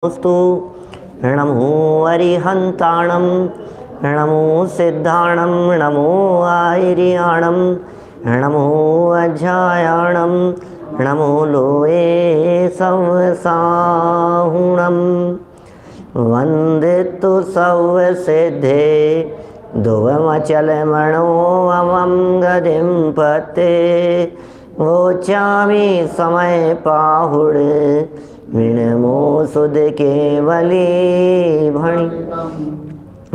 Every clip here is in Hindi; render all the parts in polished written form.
स्तु नमो अरिहन्ताणं नमो सिद्धाणं नमो आयर्याणं नमो अज्जायाणं नमो लोये संवसाहुणं वन्दितु सर्वसिद्धे ध्रुवमचलमणोऽमं गतिं पते वोचामि समय पाहुड विणमो सुध केवली भणि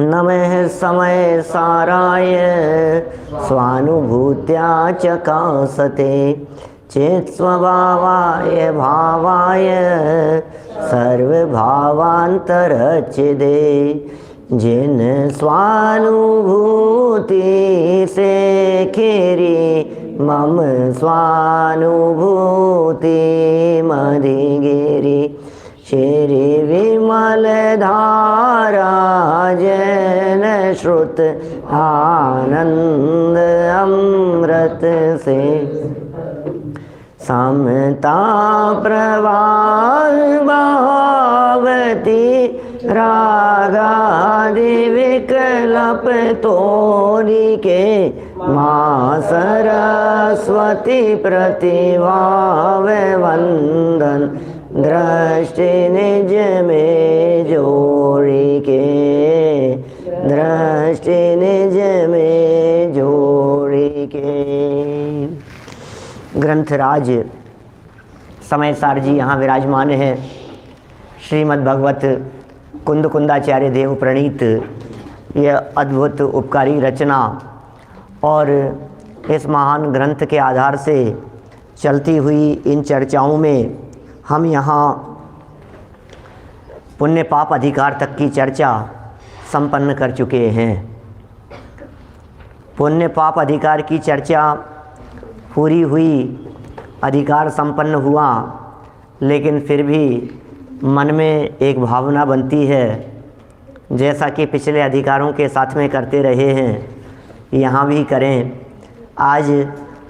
नमः समय साराय स्वानुभूत्या चकासते चेत् स्वभावाय भावाय सर्वभावान्तरचिदे जिन स्वानुभूति से खेरी मम स्वानुभूति मधिगिरि श्री विमल धारा जन श्रुत आनंद अमृत से समता प्रवाह भावती रागादि विकल्प तोरी के माँ सरस्वती प्रतिभाव वंदन दृष्टि निज में जोड़ी के दृष्टि निज में जोड़ी के। ग्रंथराज समय सार जी यहाँ विराजमान है। श्रीमद् भगवत कुंद कुंदाचार्य देव प्रणीत यह अद्भुत उपकारी रचना और इस महान ग्रंथ के आधार से चलती हुई इन चर्चाओं में हम यहाँ पुण्य पाप अधिकार तक की चर्चा संपन्न कर चुके हैं। पुण्य पाप अधिकार की चर्चा पूरी हुई, अधिकार संपन्न हुआ, लेकिन फिर भी मन में एक भावना बनती है, जैसा कि पिछले अधिकारों के साथ में करते रहे हैं, यहाँ भी करें। आज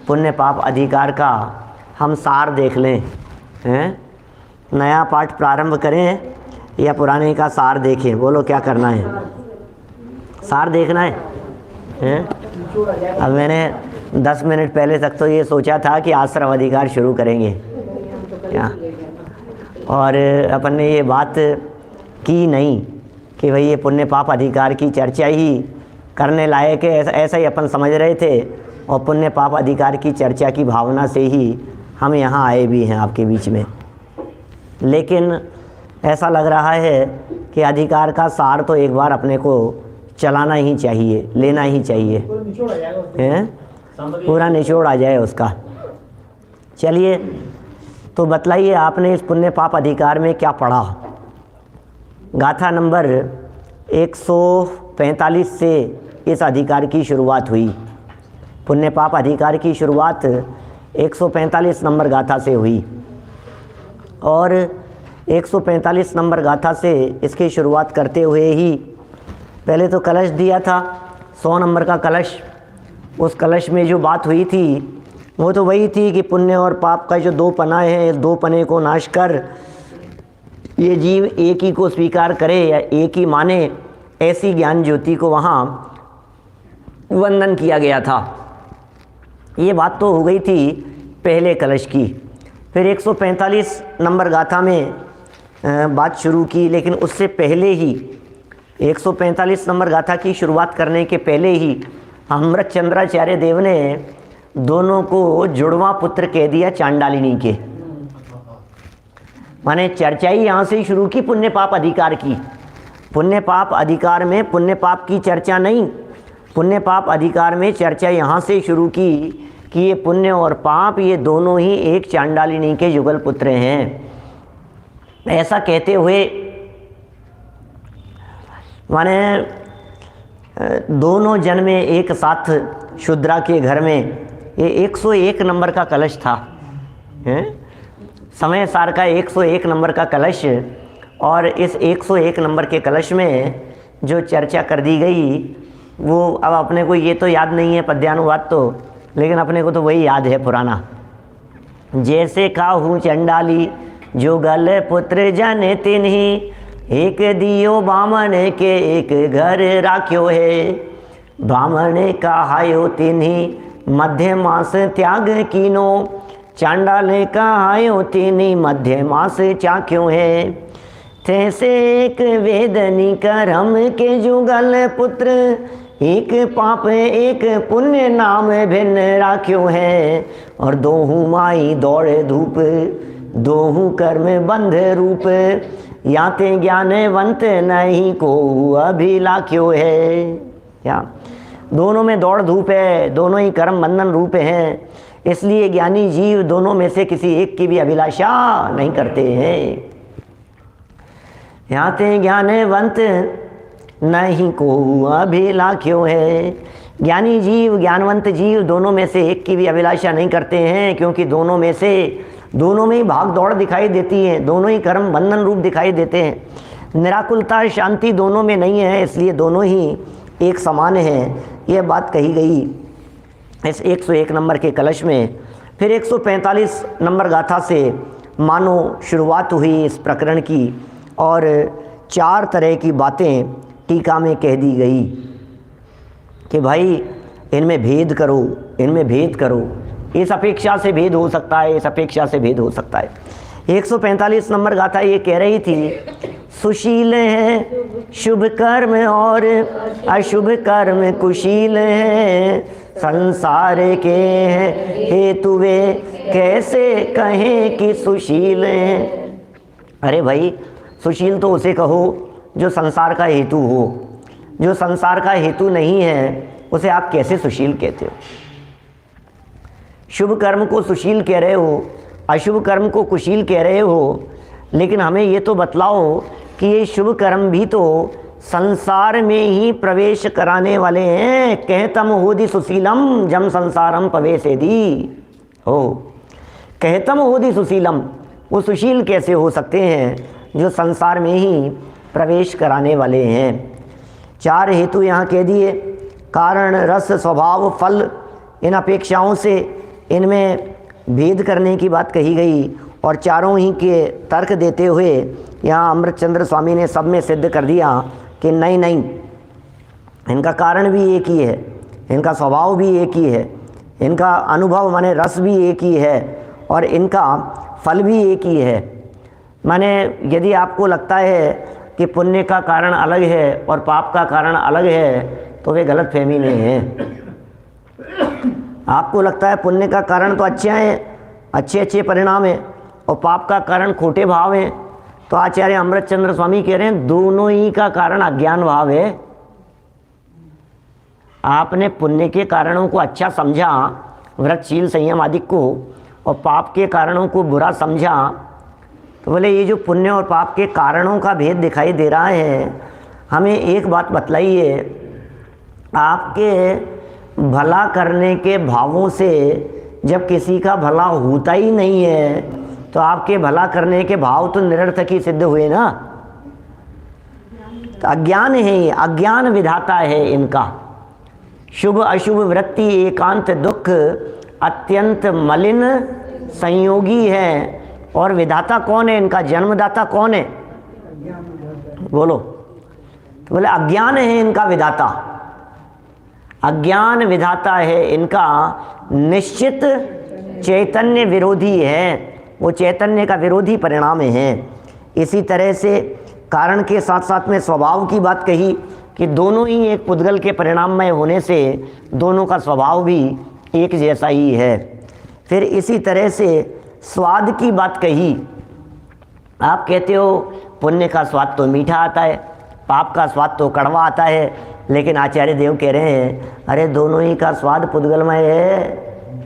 पुण्य पाप अधिकार का हम सार देख लें। हैं? नया पाठ प्रारंभ करें या पुराने का सार देखें? बोलो क्या करना है? सार देखना है, हैं? अब मैंने 10 मिनट पहले तक तो ये सोचा था कि आश्रम अधिकार शुरू करेंगे क्या, और अपन ने ये बात की नहीं कि भाई ये पुण्य पाप अधिकार की चर्चा ही करने लायक है, ऐसा ही अपन समझ रहे थे। और पुण्य पाप अधिकार की चर्चा की भावना से ही हम यहाँ आए भी हैं आपके बीच में। लेकिन ऐसा लग रहा है कि अधिकार का सार तो एक बार अपने को चलाना ही चाहिए, लेना ही चाहिए, हैं? पूरा निचोड़ आ जाए उसका। चलिए, तो बतलाइए आपने इस पुण्य पाप अधिकार में क्या पढ़ा। गाथा नंबर 145 से इस अधिकार की शुरुआत हुई। पुण्य पाप अधिकार की शुरुआत 145 नंबर गाथा से हुई और 145 नंबर गाथा से इसकी शुरुआत करते हुए ही पहले तो कलश दिया था, 100 नंबर का कलश। उस कलश में जो बात हुई थी वो तो वही थी कि पुण्य और पाप का जो दो पना है, इस दो पने को नाश कर ये जीव एक ही को स्वीकार करे या एक ही माने, ऐसी ज्ञान ज्योति को वहाँ वंदन किया गया था। ये बात तो हो गई थी पहले कलश की। फिर 145 नंबर गाथा में बात शुरू की, लेकिन उससे पहले ही 145 नंबर गाथा की शुरुआत करने के पहले ही अमृत चंद्राचार्य देव ने दोनों को जुड़वा पुत्र कह दिया चांडालिनी के। माने चर्चा ही यहाँ से ही शुरू की पुण्य पाप अधिकार की। पुण्य पाप अधिकार में पुण्य पाप की चर्चा नहीं, पुण्य पाप अधिकार में चर्चा यहाँ से शुरू की कि ये पुण्य और पाप ये दोनों ही एक चांडालिनी के युगल पुत्र हैं। ऐसा कहते हुए माने दोनों जन्मे एक साथ शूद्रा के घर में, ये 101 नंबर का कलश था, हैं? समय सार का 101 नंबर का कलश। और इस 101 नंबर के कलश में जो चर्चा कर दी गई वो अब अपने को ये तो याद नहीं है पद्यानुवाद तो, लेकिन अपने को तो वही याद है पुराना। जैसे खाहूँ चंडाली जुगल पुत्र जन तिन्ही, एक दियो बामन के एक घर राख्यो है। बामन कहायो तिन्ही, मध्य मास त्याग कीनो, चांडाल कहायो तिन्ही, मध्य मास चाख्यो है। तैसे एक वेदनी करम के जुगल पुत्र, एक पाप एक पुण्य नाम भिन्न राख्यो है। और दोहू माई दौड़ धूप, दोहू कर्म बंध रूप, याते ज्ञानवंत नहीं को अभिलाख्यो है। क्या दोनों में दौड़ धूप है, दोनों ही कर्म बंधन रूप हैं, इसलिए ज्ञानी जीव दोनों में से किसी एक की भी अभिलाषा नहीं करते हैं। याते ज्ञानवंत नहीं को अभिलाख्यो है। ज्ञानी जीव ज्ञानवंत जीव दोनों में से एक की भी अभिलाषा नहीं करते हैं, क्योंकि दोनों में ही भाग दौड़ दिखाई देती है, दोनों ही कर्म बंधन रूप दिखाई देते हैं। निराकुलता शांति दोनों में नहीं है, इसलिए दोनों ही एक समान है। यह बात कही गई इस 101 नंबर के कलश में। फिर 145 नंबर गाथा से मानो शुरुआत हुई इस प्रकरण की, और 4 तरह की बातें टीका में कह दी गई कि भाई इनमें भेद करो, इनमें भेद करो, इस अपेक्षा से भेद हो सकता है, इस अपेक्षा से भेद हो सकता है। 145 नंबर गाथा ये कह रही थी, सुशील है शुभ कर्म और अशुभ कर्म कुशील है, संसार के हेतु वे कैसे कहें कि सुशील हैं। अरे भाई सुशील तो उसे कहो जो संसार का हेतु हो, जो संसार का हेतु नहीं है उसे आप कैसे सुशील कहते हो। शुभ कर्म को सुशील कह रहे हो, अशुभ कर्म को कुशील कह रहे हो, लेकिन हमें ये तो बतलाओ कि ये शुभ कर्म भी तो संसार में ही प्रवेश कराने वाले हैं। कहतम होदि सुशीलम जम संसारम पवेशेदि हो, कहतम होदि सुशीलम, वो सुशील कैसे हो सकते हैं जो संसार में ही प्रवेश कराने वाले हैं। 4 हेतु यहाँ कह दिए, कारण रस स्वभाव फल, इन अपेक्षाओं से इनमें भेद करने की बात कही गई, और चारों ही के तर्क देते हुए यहाँ अमृतचंद्र स्वामी ने सब में सिद्ध कर दिया कि नहीं नहीं, इनका कारण भी एक ही है, इनका स्वभाव भी एक ही है, इनका अनुभव माने रस भी एक ही है, और इनका फल भी एक ही है। माने यदि आपको लगता है कि पुण्य का कारण अलग है और पाप का कारण अलग है, तो वे गलत फहमी नहीं है। आपको लगता है पुण्य का कारण तो अच्छे हैं, अच्छे अच्छे परिणाम हैं, और पाप का कारण खोटे भाव हैं, तो आचार्य अमृतचंद्र स्वामी कह रहे हैं दोनों ही का कारण अज्ञान भाव है। आपने पुण्य के कारणों को अच्छा समझा, व्रत शील संयम आदि को, और पाप के कारणों को बुरा समझा, तो बोले ये जो पुण्य और पाप के कारणों का भेद दिखाई दे रहा है, हमें एक बात बतलाइए, आपके भला करने के भावों से जब किसी का भला होता ही नहीं है, तो आपके भला करने के भाव तो निरर्थक ही सिद्ध हुए ना। तो अज्ञान है, ये अज्ञान विधाता है इनका। शुभ अशुभ वृत्ति एकांत दुख अत्यंत मलिन संयोगी है, और विधाता कौन है इनका, जन्मदाता कौन है, बोलो। तो बोले अज्ञान है इनका विधाता, अज्ञान विधाता है इनका, निश्चित चैतन्य विरोधी है, वो चैतन्य का विरोधी परिणाम है। इसी तरह से कारण के साथ साथ में स्वभाव की बात कही कि दोनों ही एक पुद्गल के परिणाममय होने से दोनों का स्वभाव भी एक जैसा ही है। फिर इसी तरह से स्वाद की बात कही, आप कहते हो पुण्य का स्वाद तो मीठा आता है, पाप का स्वाद तो कड़वा आता है, लेकिन आचार्य देव कह रहे हैं अरे दोनों ही का स्वाद पुद्गलमय है,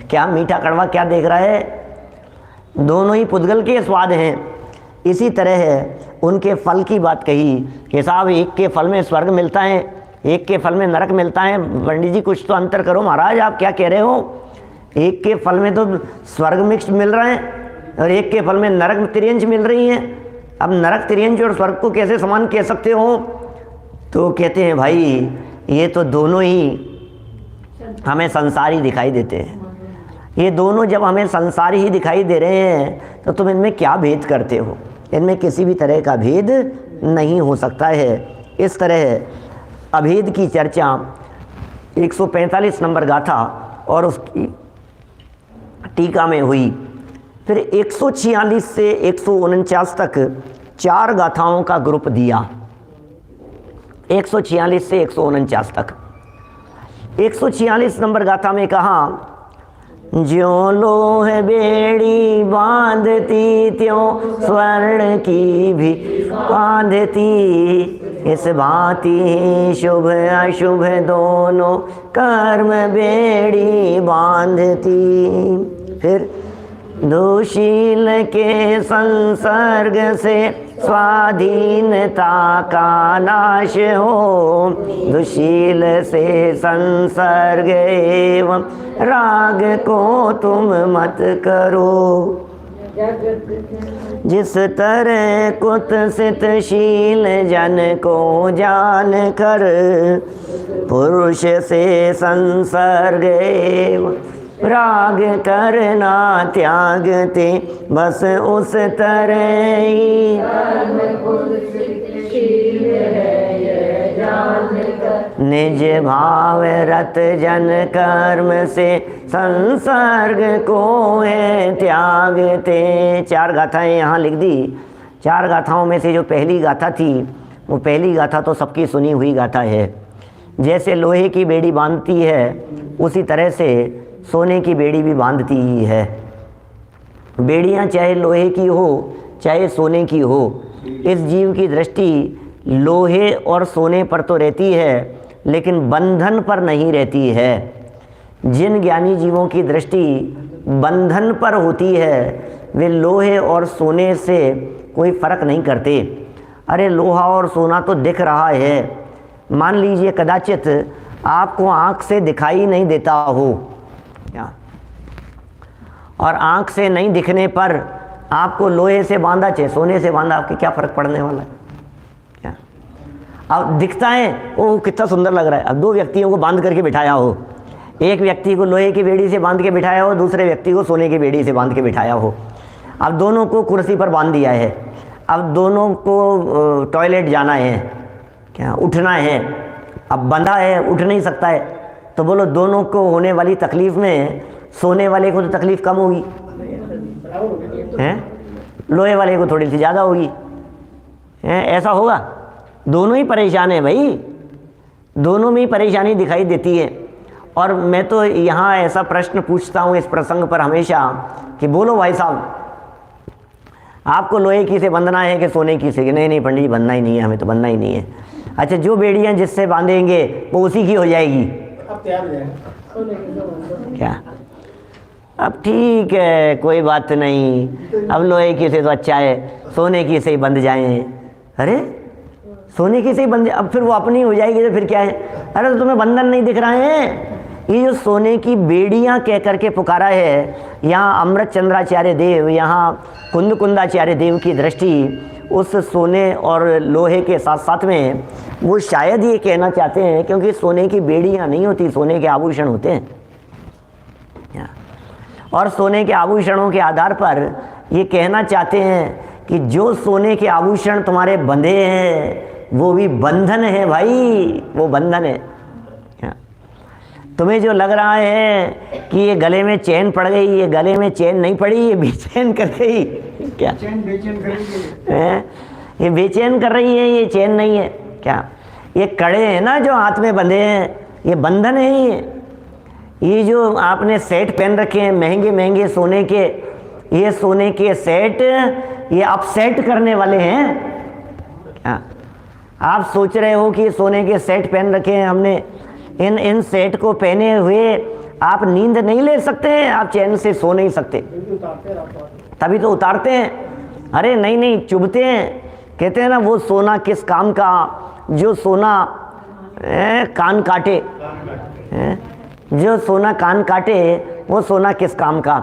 क्या मीठा कड़वा क्या देख रहा है, दोनों ही पुद्गल के स्वाद हैं। इसी तरह है उनके फल की बात कही कि साहब एक के फल में स्वर्ग मिलता है, एक के फल में नरक मिलता है। पंडित जी कुछ तो अंतर करो महाराज, आप क्या कह रहे हो, एक के फल में तो स्वर्ग मिक्स मिल रहा है और एक के फल में नरक तिर्यंश मिल रही है। अब नरक तिर्यंश और स्वर्ग को कैसे समान कह सकते हो। तो कहते हैं भाई ये तो दोनों ही हमें संसारी दिखाई देते हैं, ये दोनों जब हमें संसार ही दिखाई दे रहे हैं तो तुम इनमें क्या भेद करते हो? इनमें किसी भी तरह का भेद नहीं हो सकता है। इस तरह अभेद की चर्चा 145 नंबर गाथा और उसकी टीका में हुई। फिर 146 से 149 तक 4 गाथाओं का ग्रुप दिया। 146 से 149 तक। 146 नंबर गाथा में कहा, ज्यों लोह बेड़ी बांधती त्यों स्वर्ण की भी बांधती, इस भांति शुभ अशुभ दोनों कर्म बेड़ी बांधती। फिर दुशील के संसर्ग से स्वाधीनता का नाश हो, दुशील से संसर्ग एवं राग को तुम मत करो। जिस तरह कुत्सित शील जन को जान कर, पुरुष से संसर्ग एवं राग करना त्यागते, बस उस तरह ही निज भाव रत जन कर्म से संसर्ग को है त्यागते। 4 गाथाएं यहाँ लिख दी। 4 गाथाओं में से जो पहली गाथा थी, वो पहली गाथा तो सबकी सुनी हुई गाथा है। जैसे लोहे की बेड़ी बांधती है, उसी तरह से सोने की बेड़ी भी बांधती ही है। बेड़ियाँ चाहे लोहे की हो चाहे सोने की हो, इस जीव की दृष्टि लोहे और सोने पर तो रहती है, लेकिन बंधन पर नहीं रहती है। जिन ज्ञानी जीवों की दृष्टि बंधन पर होती है, वे लोहे और सोने से कोई फर्क नहीं करते। अरे लोहा और सोना तो दिख रहा है। मान लीजिए कदाचित आपको आँख से दिखाई नहीं देता हो, और आँख से नहीं दिखने पर आपको लोहे से बांधा चाहे सोने से बांधा, आपके क्या फ़र्क पड़ने वाला है? क्या अब दिखता है, ओह कितना सुंदर लग रहा है। अब 2 व्यक्तियों को बांध करके बिठाया हो, एक व्यक्ति को लोहे की बेड़ी से बांध के बिठाया हो, दूसरे व्यक्ति को सोने की बेड़ी से बांध के बिठाया हो। अब दोनों को कुर्सी पर बांध दिया है। अब दोनों को टॉयलेट जाना है, क्या उठना है। अब बंधा है, उठ नहीं सकता है, तो बोलो दोनों को होने वाली तकलीफ़ में सोने वाले को तो तकलीफ़ कम होगी, हैं? लोहे वाले को थोड़ी सी ज़्यादा होगी, हैं? ऐसा होगा? दोनों ही परेशान हैं भाई, दोनों में ही परेशानी दिखाई देती है। और मैं तो यहाँ ऐसा प्रश्न पूछता हूँ इस प्रसंग पर हमेशा कि बोलो भाई साहब, आपको लोहे की से बंधना है कि सोने की से? कि नहीं पंडित जी बंधना ही नहीं है, हमें तो बंधना ही नहीं है। अच्छा, जो बेड़ियाँ जिससे बांधेंगे वो उसी की हो जाएगी क्या? अब ठीक है, कोई बात नहीं, अब लोहे की से तो अच्छा है, सोने की से ही बंध जाएं। अरे सोने की से ही बंध, अब फिर वो अपनी हो जाएगी तो फिर क्या है? अरे तो तुम्हें बंधन नहीं दिख रहा है? ये जो सोने की बेड़ियाँ कह करके पुकारा है, यहाँ अमृत चंद्राचार्य देव, यहाँ कुंद कुंदाचार्य देव की दृष्टि उस सोने और लोहे के साथ साथ में वो शायद ये कहना चाहते हैं, क्योंकि सोने की बेड़ियाँ नहीं होती, सोने के आभूषण होते हैं। और सोने के आभूषणों के आधार पर ये कहना चाहते हैं कि जो सोने के आभूषण तुम्हारे बंधे हैं वो भी बंधन है भाई, वो बंधन है। तुम्हें जो लग रहा है कि ये गले में चैन पड़ गई, ये गले में चैन नहीं पड़ी, ये बेचैन कर गई। क्या चैन बेचैन कर रही है? ये बेचैन कर रही है, ये चैन नहीं है। क्या ये कड़े हैं ना जो हाथ में बंधे हैं, ये बंधन है। ये जो आपने सेट पहन रखे हैं महंगे महंगे सोने के, ये सोने के सेट ये अपसेट करने वाले हैं। क्या आप सोच रहे हो कि सोने के सेट पहन रखे हैं हमने, इन सेट को पहने हुए आप नींद नहीं ले सकते हैं, आप चैन से सो नहीं सकते, तभी तो उतारते हैं। अरे नहीं, चुभते हैं। कहते हैं ना, वो सोना किस काम का जो सोना कान काटे, जो सोना कान काटे वो सोना किस काम का।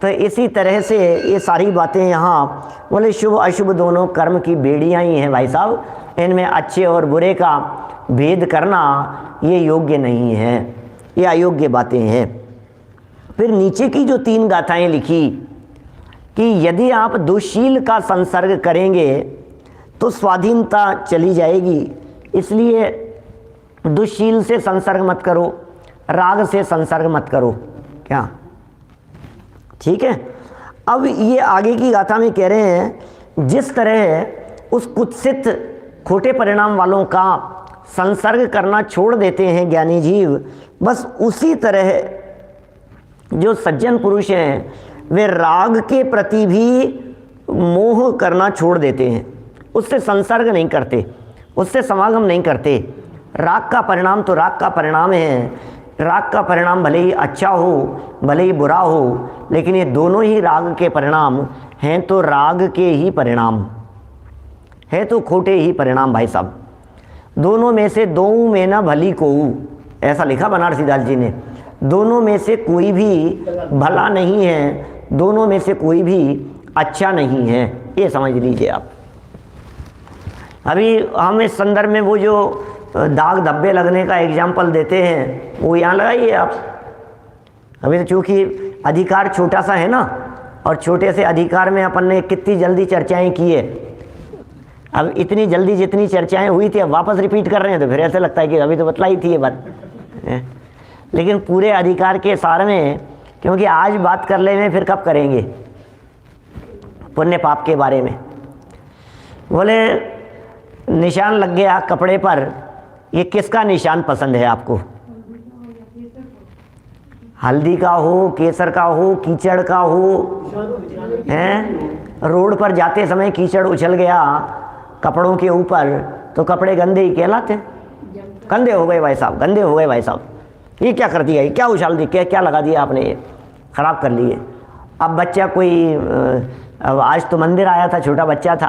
तो इसी तरह से ये सारी बातें यहाँ बोले शुभ अशुभ दोनों कर्म की बेड़ियाँ ही हैं भाई साहब, इनमें अच्छे और बुरे का भेद करना ये योग्य नहीं है, ये अयोग्य बातें हैं। फिर नीचे की जो 3 गाथाएं लिखी कि यदि आप दुशील का संसर्ग करेंगे तो स्वाधीनता चली जाएगी, इसलिए दुशील से संसर्ग मत करो, राग से संसर्ग मत करो। क्या ठीक है? अब ये आगे की गाथा में कह रहे हैं, जिस तरह उस कुत्सित खोटे परिणाम वालों का संसर्ग करना छोड़ देते हैं ज्ञानी जीव, बस उसी तरह जो सज्जन पुरुष हैं वे राग के प्रति भी मोह करना छोड़ देते हैं, उससे संसर्ग नहीं करते, उससे समागम नहीं करते। राग का परिणाम तो राग का परिणाम है, राग का परिणाम भले ही अच्छा हो भले ही बुरा हो, लेकिन ये दोनों ही राग के परिणाम हैं, तो राग के ही परिणाम है, तो खोटे ही परिणाम भाई साहब। दोनों में से दो में न भली कोऊ, ऐसा लिखा बनारसी दास जी ने। दोनों में से कोई भी भला नहीं है, दोनों में से कोई भी अच्छा नहीं है, ये समझ लीजिए आप। अभी हम इस संदर्भ में वो जो दाग धब्बे लगने का एग्जाम्पल देते हैं वो यहाँ लगाइए आप। अभी तो चूँकि अधिकार छोटा सा है ना, और छोटे से अधिकार में अपन ने कितनी जल्दी चर्चाएं की है। अब इतनी जल्दी जितनी चर्चाएं हुई थी अब वापस रिपीट कर रहे हैं, तो फिर ऐसा लगता है कि अभी तो बतलाई थी ये बात। लेकिन पूरे अधिकार के सार में, क्योंकि आज बात कर ले में फिर कब करेंगे पुण्य पाप के बारे में। बोले निशान लग गया कपड़े पर, ये किसका निशान पसंद है आपको? हल्दी का हो, केसर का हो, कीचड़ का हो, हैं? रोड पर जाते समय कीचड़ उछल गया कपड़ों के ऊपर तो कपड़े गंदे ही कहलाते, गंदे हो गए भाई साहब, गंदे हो गए भाई साहब। ये क्या कर दिया, ये क्या उछाल दी, क्या लगा दिया आपने, ये ख़राब कर लिए। अब बच्चा कोई आज तो मंदिर आया था, छोटा बच्चा था,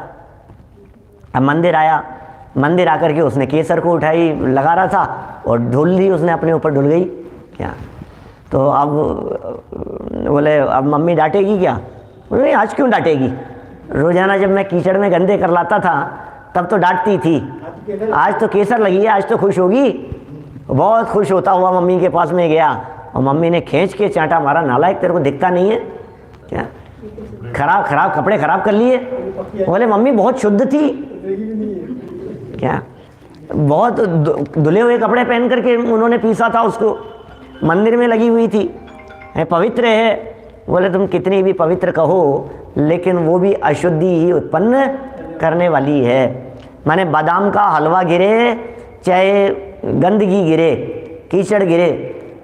अब मंदिर आया, मंदिर आकर के उसने केसर को उठाई लगा रहा था और धुल दी उसने अपने ऊपर, धुल गई क्या। तो अब बोले अब मम्मी डांटेगी क्या? बोले आज क्यों डांटेगी, रोज़ाना जब मैं कीचड़ में गंदे कर लाता था तब तो डांटती थी, आज तो केसर लगी है, आज तो खुश होगी। बहुत खुश होता हुआ मम्मी के पास में गया और मम्मी ने खींच के चांटा मारा, नालायक तेरे को दिखता नहीं है क्या, खराब कपड़े खराब कर लिए। बोले मम्मी बहुत शुद्ध थी क्या, बहुत धुले हुए कपड़े पहन करके उन्होंने पीसा था उसको, मंदिर में लगी हुई थी, पवित्र है। बोले तुम कितनी भी पवित्र कहो लेकिन वो भी अशुद्धि ही उत्पन्न करने वाली है। माने बादाम का हलवा गिरे चाहे गंदगी गिरे, कीचड़ गिरे,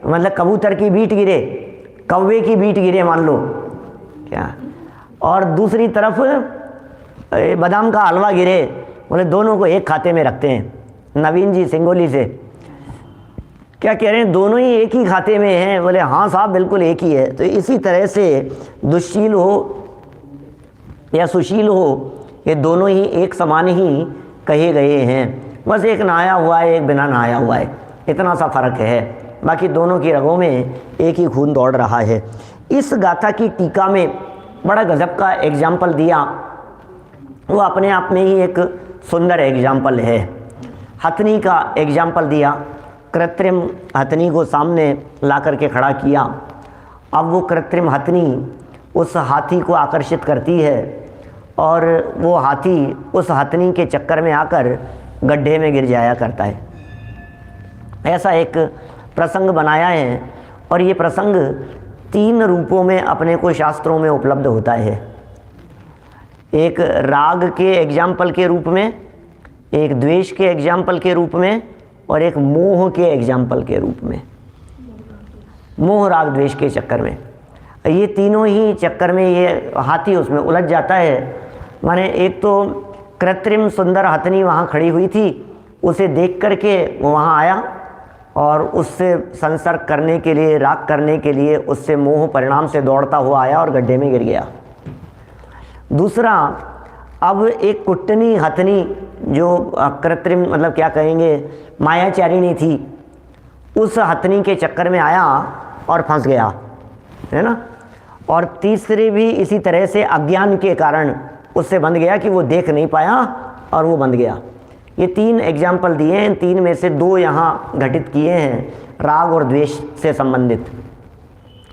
मतलब कबूतर की बीट गिरे, कौवे की बीट गिरे मान लो क्या, और दूसरी तरफ बादाम का हलवा गिरे, बोले दोनों को एक खाते में रखते हैं। नवीन जी सिंगोली से क्या कह रहे हैं, दोनों ही एक ही खाते में हैं? बोले हाँ साहब बिल्कुल एक ही है। तो इसी तरह से दुशील हो या सुशील हो, ये दोनों ही एक समान ही कहे गए हैं, बस एक नहाया हुआ है एक बिना नहाया हुआ है, इतना सा फर्क है, बाकी दोनों की रगों में एक ही खून दौड़ रहा है। इस गाथा की टीका में बड़ा गजब का एग्जाम्पल दिया, वो अपने आप में ही एक सुंदर एग्जाम्पल है। हथनी का एग्जाम्पल दिया, कृत्रिम हथनी को सामने ला करके खड़ा किया। अब वो कृत्रिम हथनी उस हाथी को आकर्षित करती है और वो हाथी उस हथनी के चक्कर में आकर गड्ढे में गिर जाया करता है। ऐसा एक प्रसंग बनाया है और ये प्रसंग 3 रूपों में अपने को शास्त्रों में उपलब्ध होता है। एक राग के एग्जाम्पल के रूप में, एक द्वेष के एग्जाम्पल के रूप में और एक मोह के एग्जाम्पल के रूप में। मोह राग द्वेष के चक्कर में, ये तीनों ही चक्कर में ये हाथी उसमें उलझ जाता है। माने एक तो कृत्रिम सुंदर हथनी वहाँ खड़ी हुई थी, उसे देख करके वो वहाँ आया और उससे संसर्ग करने के लिए, राग करने के लिए उससे मोह परिणाम से दौड़ता हुआ आया और गड्ढे में गिर गया। दूसरा, अब एक कुट्टनी हथनी जो कृत्रिम मतलब क्या कहेंगे मायाचारिणी थी, उस हथनी के चक्कर में आया और फंस गया, है ना। और तीसरी भी इसी तरह से अज्ञान के कारण उससे बंध गया कि वो देख नहीं पाया और वो बंध गया। ये 3 एग्जाम्पल दिए हैं, 3 में से 2 यहाँ घटित किए हैं राग और द्वेष से संबंधित।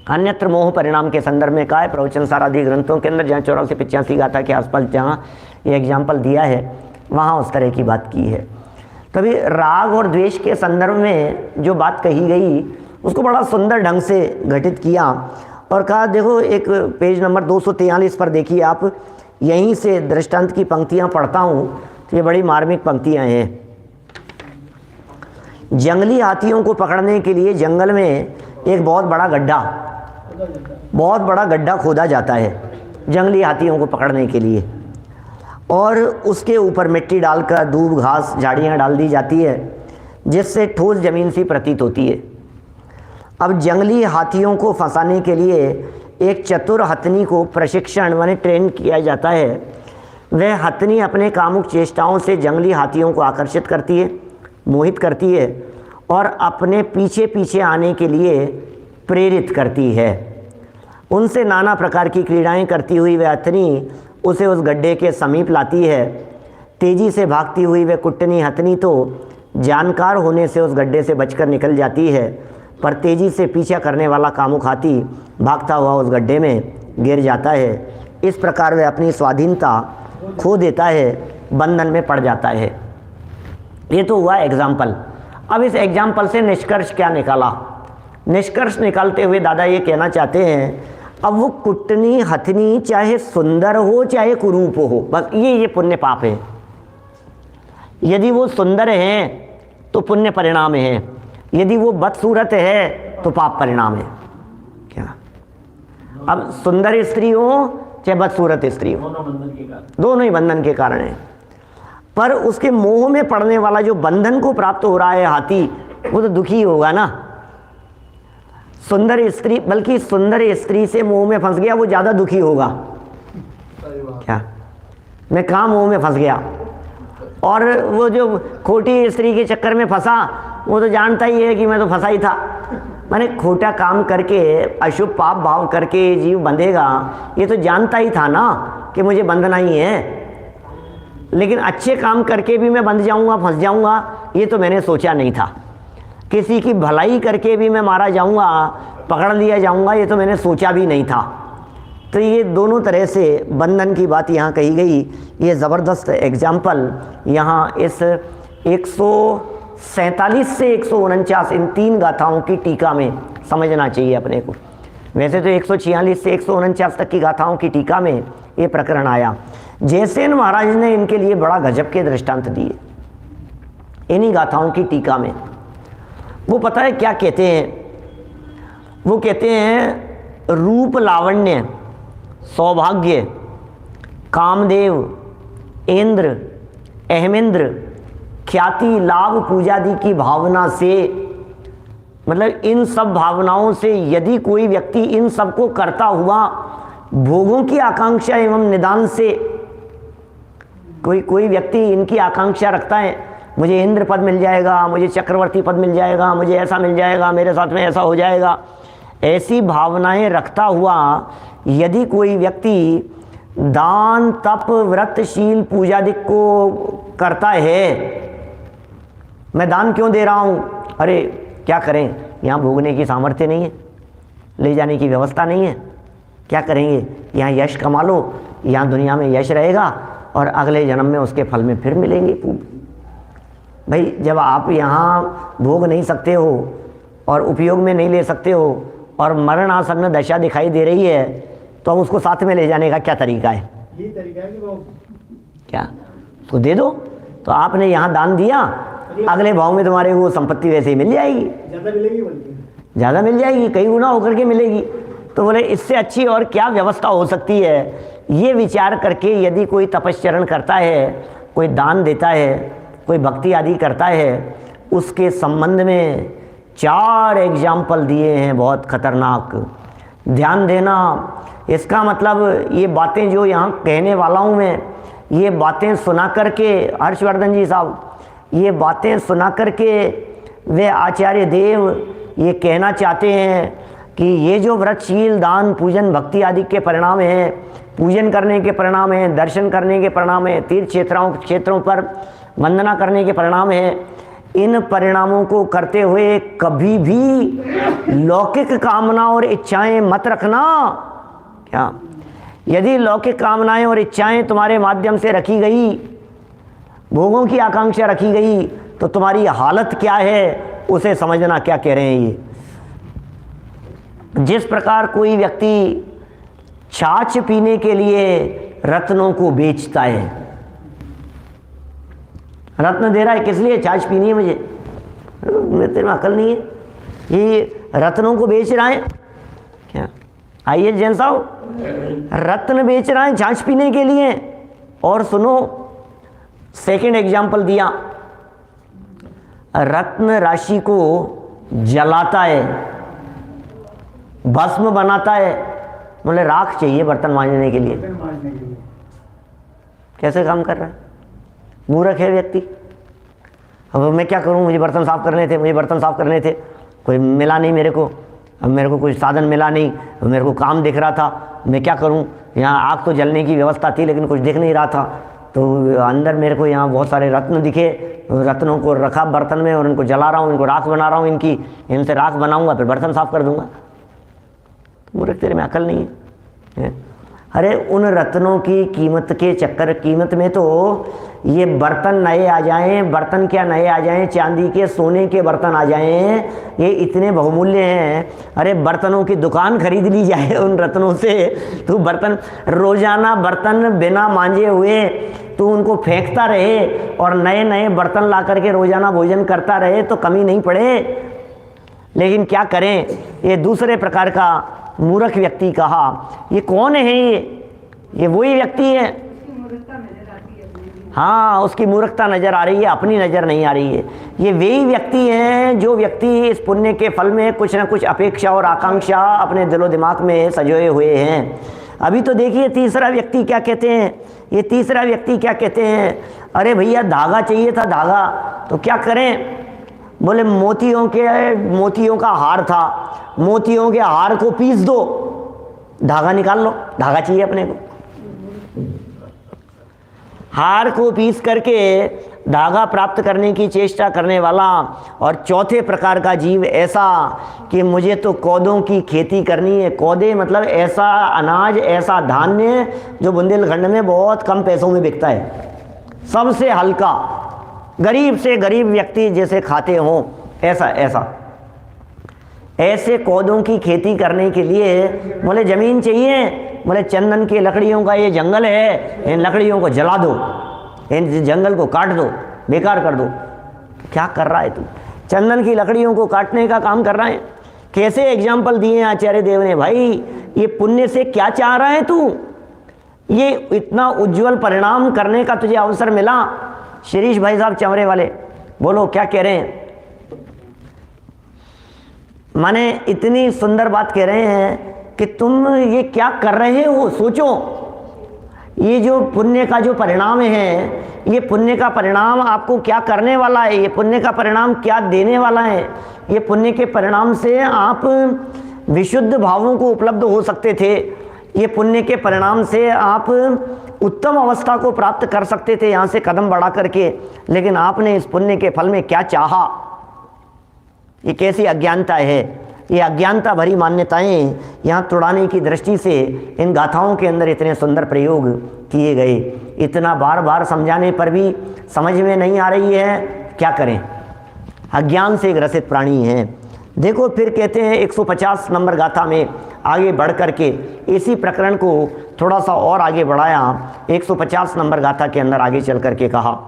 अन्यत्र मोह परिणाम के संदर्भ में कहा है प्रवचन सारादि ग्रंथों के अंदर, जहाँ 84-85 गाथा के आसपास जहाँ ये एग्जाम्पल दिया है वहाँ उस तरह की बात की है। तभी राग और द्वेष के संदर्भ में जो बात कही गई उसको बड़ा सुंदर ढंग से घटित किया और कहा, देखो एक पेज नंबर 243 पर देखिए आप, यहीं से दृष्टांत की पंक्तियां पढ़ता हूं तो ये बड़ी मार्मिक पंक्तियां हैं। जंगली हाथियों को पकड़ने के लिए जंगल में एक बहुत बड़ा गड्ढा खोदा जाता है जंगली हाथियों को पकड़ने के लिए, और उसके ऊपर मिट्टी डालकर दूब घास झाड़ियाँ डाल दी जाती है जिससे ठोस ज़मीन सी प्रतीत होती है। अब जंगली हाथियों को फंसाने के लिए एक चतुर हथनी को प्रशिक्षण माने ट्रेन किया जाता है। वह हथनी अपने कामुक चेष्टाओं से जंगली हाथियों को आकर्षित करती है, मोहित करती है और अपने पीछे पीछे आने के लिए प्रेरित करती है। उनसे नाना प्रकार की क्रीड़ाएं करती हुई वह हथनी उसे उस गड्ढे के समीप लाती है। तेजी से भागती हुई वह कुट्टनी हथनी तो जानकार होने से उस गड्ढे से बचकर निकल जाती है, पर तेजी से पीछा करने वाला कामुक हाथी भागता हुआ उस गड्ढे में गिर जाता है। इस प्रकार वह अपनी स्वाधीनता खो देता है, बंधन में पड़ जाता है। ये तो हुआ एग्जाम्पल। अब इस एग्जाम्पल से निष्कर्ष क्या निकाला? निष्कर्ष निकालते हुए दादा ये कहना चाहते हैं, अब वो कुटनी हथनी चाहे सुंदर हो चाहे कुरूप हो, बस ये पुण्य पाप है। यदि वो सुंदर हैं तो पुण्य परिणाम है, यदि वो बदसूरत है तो पाप परिणाम है। क्या? अब सुंदर स्त्री हो चाहे बदसूरत स्त्री हो, दोनों ही बंधन के कारण है। पर उसके मोह में पड़ने वाला जो बंधन को प्राप्त हो रहा है हाथी, वो तो दुखी होगा ना। सुंदर स्त्री, बल्कि सुंदर स्त्री से मोह में फंस गया वो ज़्यादा दुखी होगा। क्या? मैं कहाँ मोह में फंस गया, और वो जो खोटी स्त्री के चक्कर में फंसा वो तो जानता ही है कि मैं तो फंसा ही था। मैंने खोटा काम करके अशुभ पाप भाव करके जीव बंधेगा, ये तो जानता ही था ना कि मुझे बंधना ही है। लेकिन अच्छे काम करके भी मैं बंध जाऊंगा, फंस जाऊंगा, ये तो मैंने सोचा नहीं था। किसी की भलाई करके भी मैं मारा जाऊंगा, पकड़ लिया जाऊंगा, ये तो मैंने सोचा भी नहीं था। तो ये दोनों तरह से बंधन की बात यहाँ कही गई। ये ज़बरदस्त एग्जाम्पल यहाँ इस 147 से 149 इन 3 गाथाओं की टीका में समझना चाहिए अपने को। वैसे तो 146 से 149 तक की गाथाओं की टीका में ये प्रकरण आया। जयसेन महाराज ने इनके लिए बड़ा गजब के दृष्टांत दिए इन्हीं गाथाओं की टीका में। वो पता है क्या कहते हैं? वो कहते हैं रूप लावण्य, सौभाग्य, कामदेव, इंद्र, अहमेंद्र, ख्याति, लाभ, पूजादि की भावना से, मतलब इन सब भावनाओं से यदि कोई व्यक्ति इन सब को करता हुआ भोगों की आकांक्षा एवं निदान से, कोई व्यक्ति इनकी आकांक्षा रखता है, मुझे इंद्र पद मिल जाएगा, मुझे चक्रवर्ती पद मिल जाएगा, मुझे ऐसा मिल जाएगा, मेरे साथ में ऐसा हो जाएगा, ऐसी भावनाएं रखता हुआ यदि कोई व्यक्ति दान, तप, व्रतशील, पूजादि को करता है, मैं दान क्यों दे रहा हूँ? अरे क्या करें, यहाँ भोगने की सामर्थ्य नहीं है, ले जाने की व्यवस्था नहीं है, क्या करेंगे? यहाँ यश कमा लो, यहाँ दुनिया में यश रहेगा और अगले जन्म में उसके फल में फिर मिलेंगे। भाई जब आप यहाँ भोग नहीं सकते हो और उपयोग में नहीं ले सकते हो और मरणासन्न दशा दिखाई दे रही है, तो अब उसको साथ में ले जाने का क्या तरीका है? ये तरीका है कि वो क्या तो दे दो। तो आपने यहाँ दान दिया, अगले भाव में तुम्हारे वो संपत्ति वैसे ही मिल जाएगी, ज़्यादा मिलेगी, बल्कि ज़्यादा मिल जाएगी, कई गुना होकर के मिलेगी। तो बोले इससे अच्छी और क्या व्यवस्था हो सकती है? ये विचार करके यदि कोई तपश्चरण करता है, कोई दान देता है, कोई भक्ति आदि करता है, उसके संबंध में 4 एग्जाम्पल दिए हैं बहुत खतरनाक। ध्यान देना। इसका मतलब ये बातें जो यहाँ कहने वाला हूँ मैं, ये बातें सुना करके हर्षवर्धन जी साहब, ये बातें सुना करके वे आचार्य देव ये कहना चाहते हैं कि ये जो व्रतशील, दान, पूजन, भक्ति आदि के परिणाम हैं, पूजन करने के परिणाम हैं, दर्शन करने के परिणाम हैं, तीर्थ क्षेत्रों पर वंदना करने के परिणाम हैं, इन परिणामों को करते हुए कभी भी लौकिक कामना और इच्छाएं मत रखना। क्या? यदि लौकिक कामनाएं और इच्छाएं तुम्हारे माध्यम से रखी गई, भोगों की आकांक्षा रखी गई, तो तुम्हारी हालत क्या है उसे समझना। क्या कह रहे हैं ये? जिस प्रकार कोई व्यक्ति छाछ पीने के लिए रत्नों को बेचता है, रत्न दे रहा है किस लिए? छाछ पीनी है मुझे, तेरे में अकल नहीं है, ये रत्नों को बेच रहा है। क्या? आइए जैन साहब, रत्न बेच रहा है छाछ पीने के लिए। और सुनो, सेकंड एग्जाम्पल दिया, रत्न राशि को जलाता है, भस्म बनाता है। बोले राख चाहिए बर्तन मांजने के लिए। कैसे काम कर रहा है? मूर्ख है व्यक्ति। अब मैं क्या करूं, मुझे बर्तन साफ करने थे, मुझे बर्तन साफ करने थे, कोई मिला नहीं मेरे को, अब मेरे को कोई साधन मिला नहीं, मेरे को काम दिख रहा था, मैं क्या करूं? यहाँ आग तो जलने की व्यवस्था थी लेकिन कुछ दिख नहीं रहा था, तो अंदर मेरे को यहाँ बहुत सारे रत्न दिखे, रत्नों को रखा बर्तन में और उनको जला रहा हूँ, इनको राख बना रहा हूँ, इनसे राख बनाऊंगा फिर बर्तन साफ कर दूंगा। मूर्ख, तेरे में अकल नहीं है। अरे उन रत्नों की कीमत के चक्कर, कीमत में तो ये बर्तन नए आ जाएं, बर्तन क्या नए आ जाएं, चांदी के सोने के बर्तन आ जाएं, ये इतने बहुमूल्य हैं। अरे बर्तनों की दुकान खरीद ली जाए उन रत्नों से, तो बर्तन रोजाना बर्तन बिना मांजे हुए तो उनको फेंकता रहे और नए नए बर्तन ला करके रोजाना भोजन करता रहे तो कमी नहीं पड़े। लेकिन क्या करें, ये दूसरे प्रकार का मूर्ख व्यक्ति कहा। ये कौन है? ये वही व्यक्ति है, हाँ उसकी मूर्खता नजर आ रही है, अपनी नजर नहीं आ रही है। ये वही व्यक्ति हैं जो व्यक्ति इस पुण्य के फल में कुछ ना कुछ अपेक्षा और आकांक्षा अपने दिलो दिमाग में सजोए हुए हैं। अभी तो देखिए तीसरा व्यक्ति क्या कहते हैं, ये तीसरा व्यक्ति क्या कहते हैं, अरे भैया धागा चाहिए था, धागा, तो क्या करें? बोले मोतियों का हार था, मोतियों के हार को पीस दो, धागा निकाल लो, धागा चाहिए अपने को। हार को पीस करके धागा प्राप्त करने की चेष्टा करने वाला। और चौथे प्रकार का जीव ऐसा कि मुझे तो कौदों की खेती करनी है। कौदे मतलब ऐसा अनाज, ऐसा धान्य जो बुंदेलखंड में बहुत कम पैसों में बिकता है, सबसे हल्का, गरीब से गरीब व्यक्ति जैसे खाते हों, ऐसे कौदों की खेती करने के लिए बोले ज़मीन चाहिए। बोले चंदन की लकड़ियों का ये जंगल है, इन लकड़ियों को जला दो, इन जंगल को काट दो, बेकार कर दो। क्या कर रहा है तू? चंदन की लकड़ियों को काटने का काम कर रहा है। कैसे एग्जाम्पल दिए आचार्य देव ने, भाई ये पुण्य से क्या चाह रहा है तू? ये इतना उज्जवल परिणाम करने का तुझे अवसर मिला। शिरीष भाई साहब चमरे वाले, बोलो क्या कह रहे हैं? माने इतनी सुंदर बात कह रहे हैं कि तुम ये क्या कर रहे हो, सोचो। ये जो पुण्य का जो परिणाम है, ये पुण्य का परिणाम आपको क्या करने वाला है, ये पुण्य का परिणाम क्या देने वाला है। ये पुण्य के परिणाम से आप विशुद्ध भावों को उपलब्ध हो सकते थे, ये पुण्य के परिणाम से आप उत्तम अवस्था को प्राप्त कर सकते थे यहाँ से कदम बढ़ा करके। लेकिन आपने इस पुण्य के फल में क्या चाहा? ये कैसी अज्ञानता है? ये अज्ञानता भरी मान्यताएं यहाँ तुड़ाने की दृष्टि से इन गाथाओं के अंदर इतने सुंदर प्रयोग किए गए। इतना बार बार समझाने पर भी समझ में नहीं आ रही है, क्या करें? अज्ञान से ग्रसित प्राणी हैं। देखो फिर कहते हैं 150 नंबर गाथा में आगे बढ़ करके इसी प्रकरण को थोड़ा सा और आगे बढ़ाया। 150 नंबर गाथा के अंदर आगे चल करके कहा,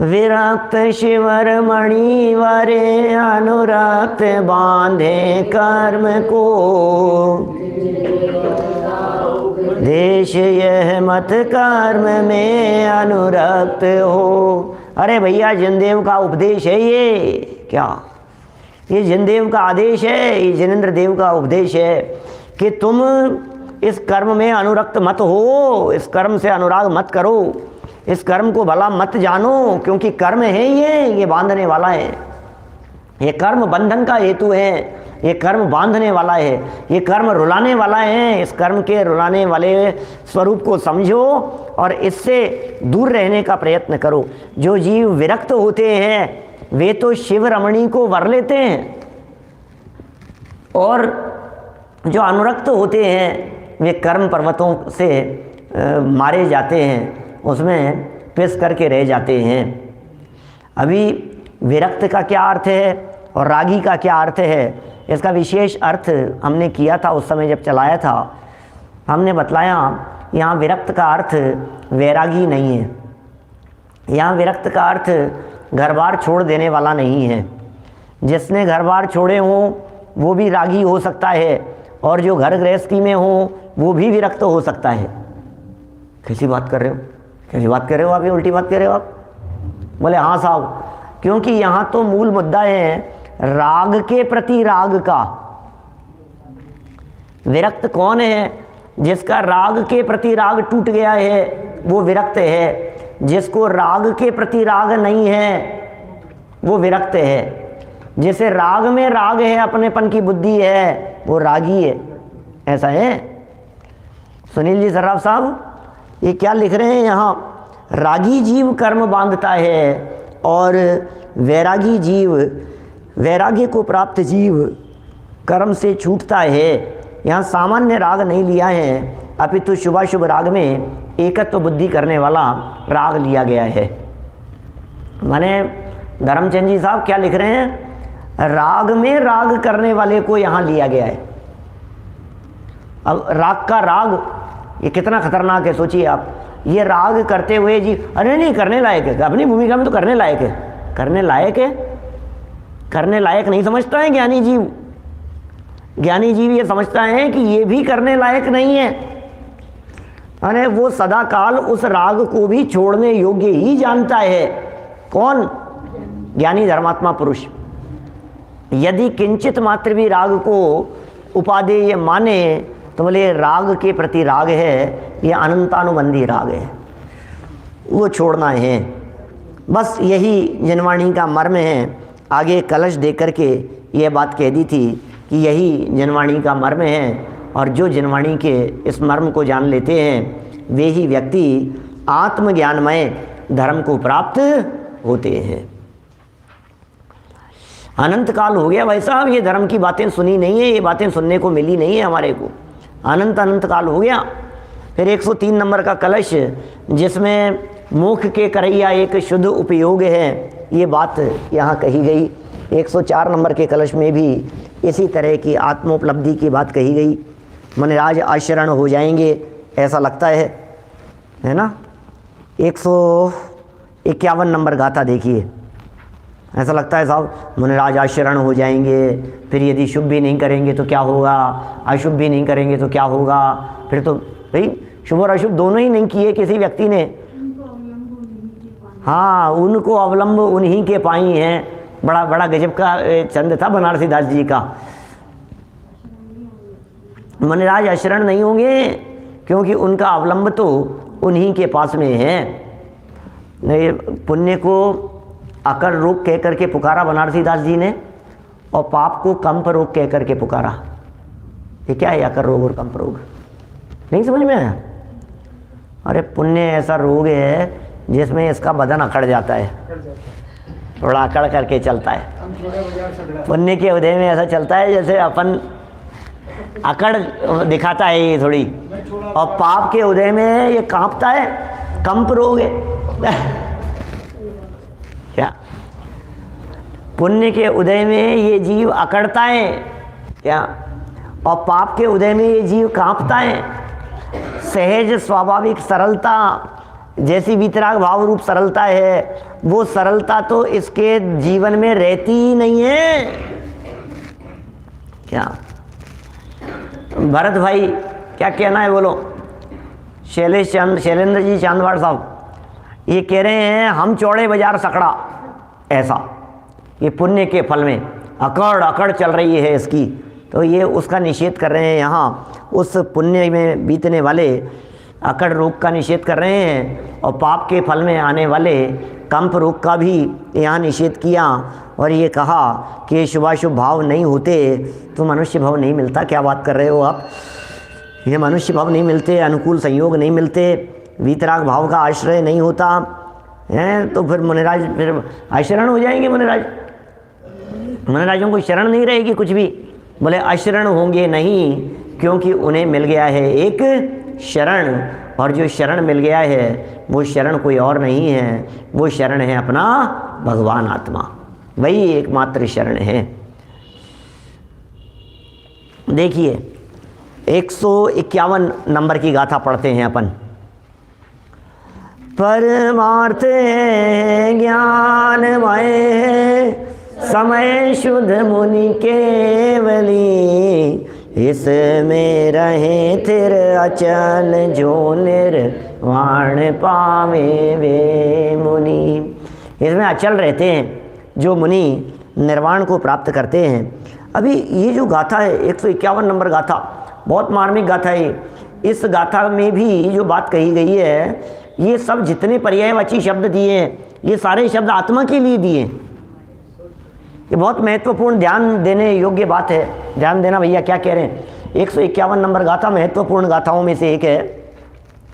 विरक्त शिवर मणि वरे अनुरक्त बांधे कर्म को, देश यह मत कर्म में अनुरक्त हो। अरे भैया जिनदेव का उपदेश है ये, क्या ये जिनदेव का आदेश है, ये जिनेंद्र देव का उपदेश है कि तुम इस कर्म में अनुरक्त मत हो, इस कर्म से अनुराग मत करो, इस कर्म को भला मत जानो, क्योंकि कर्म है ये बांधने वाला है। ये कर्म बंधन का हेतु है, ये कर्म बांधने वाला है, ये कर्म रुलाने वाला है। इस कर्म के रुलाने वाले स्वरूप को समझो और इससे दूर रहने का प्रयत्न करो। जो जीव विरक्त होते हैं वे तो शिव रमणी को वर लेते हैं, और जो अनुरक्त होते हैं वे कर्म पर्वतों से मारे जाते हैं, उसमें पिस करके रह जाते हैं। अभी विरक्त का क्या अर्थ है और रागी का क्या अर्थ है, इसका विशेष अर्थ हमने किया था उस समय जब चलाया था। हमने बतलाया यहाँ विरक्त का अर्थ वैरागी नहीं है, यहाँ विरक्त का अर्थ घर बार छोड़ देने वाला नहीं है। जिसने घर बार छोड़े हों वो भी रागी हो सकता है, और जो घर गृहस्थी में हो वो भी विरक्त हो सकता है। कैसी बात कर रहे हो, कैसी बात कर रहे हो आप, ये उल्टी बात कर रहे हो आप? बोले हाँ साहब, क्योंकि यहाँ तो मूल मुद्दा है राग के प्रति राग का। विरक्त कौन है? जिसका राग के प्रति राग टूट गया है वो विरक्त है। जिसको राग के प्रति राग नहीं है वो विरक्त है। जिसे राग में राग है, अपनेपन की बुद्धि है, वो रागी है। ऐसा है। सुनील जी सर्राफ साहब ये क्या लिख रहे हैं यहाँ? रागी जीव कर्म बांधता है और वैरागी जीव, वैराग्य को प्राप्त जीव कर्म से छूटता है। यहाँ सामान्य राग नहीं लिया है, अपितु शुभाशुभ राग में एकत्व बुद्धि करने वाला राग लिया गया है। माने धर्मचंद जी साहब क्या लिख रहे हैं? राग में राग करने वाले को यहाँ लिया गया है। अब राग का राग ये कितना खतरनाक है, सोचिए आप। ये राग करते हुए जी अरे नहीं करने लायक है, अपनी भूमिका में तो करने लायक है। करने लायक है, करने लायक नहीं समझता है ज्ञानी जीव। ज्ञानी जीव ये समझता है कि ये भी करने लायक नहीं है। अरे वो सदा काल उस राग को भी छोड़ने योग्य ही जानता है। कौन? ज्ञानी धर्मात्मा पुरुष। यदि किंचित मात्र भी राग को उपादेय माने तो बोले राग के प्रति राग है, ये अनंतानुबंधी राग है, वो छोड़ना है। बस यही जनवाणी का मर्म है। आगे कलश दे करके ये बात कह दी थी कि यही जनवाणी का मर्म है, और जो जनवाणी के इस मर्म को जान लेते हैं वे ही व्यक्ति आत्मज्ञानमय धर्म को प्राप्त होते हैं। अनंत काल हो गया भाई साहब, ये धर्म की बातें सुनी नहीं है, ये बातें सुनने को मिली नहीं है हमारे को। अनंत काल हो गया। फिर 103 नंबर का कलश जिसमें मुख के करैया एक शुद्ध उपयोग है, ये बात यहाँ कही गई। 104 नंबर के कलश में भी इसी तरह की आत्मोपलब्धि की बात कही गई। मनराज आशरण हो जाएंगे ऐसा लगता है ना। 151 नंबर गाथा देखिए, ऐसा लगता है साहब मनराज आशरण हो जाएंगे, फिर यदि शुभ भी नहीं करेंगे तो क्या होगा, अशुभ भी नहीं करेंगे तो क्या होगा। फिर तो भाई शुभ और अशुभ दोनों ही नहीं किए किसी व्यक्ति ने। हाँ, उनको अवलंब उन्हीं के पाई हैं। बड़ा बड़ा गजब का चंद था बनारसी दास जी का। मनराज आशरण नहीं होंगे क्योंकि उनका अवलंब तो उन्हीं के पास में है। नहीं, पुण्य को अकड़ रोग कह करके पुकारा बनारसी दास जी ने, और पाप को कंप रोग कह करके पुकारा। ये क्या है अकड़ रोग और कंप रोग? नहीं समझ में आया? अरे पुण्य ऐसा रोग है जिसमें इसका बदन अकड़ जाता है, थोड़ा अकड़ करके चलता है। पुण्य के उदय में ऐसा चलता है जैसे अपन अकड़ दिखाता है ये थोड़ी, और पाप के उदय में ये कांपता है, कंप रोग है। क्या? पुण्य के उदय में ये जीव अकड़ता है क्या, और पाप के उदय में ये जीव कांपता है। सहज स्वाभाविक सरलता जैसी वितराग भाव रूप सरलता है, वो सरलता तो इसके जीवन में रहती ही नहीं है। क्या भरत भाई क्या कहना है बोलो? शैलेंद्र जी चांदवाड़ साहब ये कह रहे हैं हम चौड़े बाजार सकड़ा, ऐसा ये पुण्य के फल में अकड़ अकड़ चल रही है इसकी, तो ये उसका निषेध कर रहे हैं। यहाँ उस पुण्य में बीतने वाले अकड़ रोग का निषेध कर रहे हैं, और पाप के फल में आने वाले कंप रोग का भी यहाँ निषेध किया और ये कहा कि शुभाशुभ भाव नहीं होते तो मनुष्य भाव नहीं मिलता। क्या बात कर रहे हो आप, ये मनुष्य भाव नहीं मिलते, अनुकूल संयोग नहीं मिलते, वीतराग भाव का आश्रय नहीं होता है, तो फिर मुनिराज फिर अशरण हो जाएंगे। मुनिराजों को शरण नहीं रहेगी कुछ भी। बोले अशरण होंगे नहीं, क्योंकि उन्हें मिल गया है एक शरण, और जो शरण मिल गया है वो शरण कोई और नहीं है, वो शरण है अपना भगवान आत्मा, वही एकमात्र शरण है। देखिए 151 नंबर की गाथा पढ़ते हैं अपन। परमार्थ ज्ञानमय समय शुद्ध मुनि केवली, इसमें रहे थिर अचल जो निर्वाण पावे वे मुनि। इसमें अचल रहते हैं जो मुनि निर्वाण को प्राप्त करते हैं। अभी ये जो गाथा है 151 नंबर गाथा, बहुत मार्मिक गाथा है। इस गाथा में भी जो बात कही गई है, ये सब जितने पर्यायवाची शब्द दिए हैं ये सारे शब्द आत्मा के लिए दिए। ये बहुत महत्वपूर्ण ध्यान देने योग्य बात है, ध्यान देना भैया क्या कह रहे हैं। 151 नंबर गाथा महत्वपूर्ण गाथाओं में से एक है।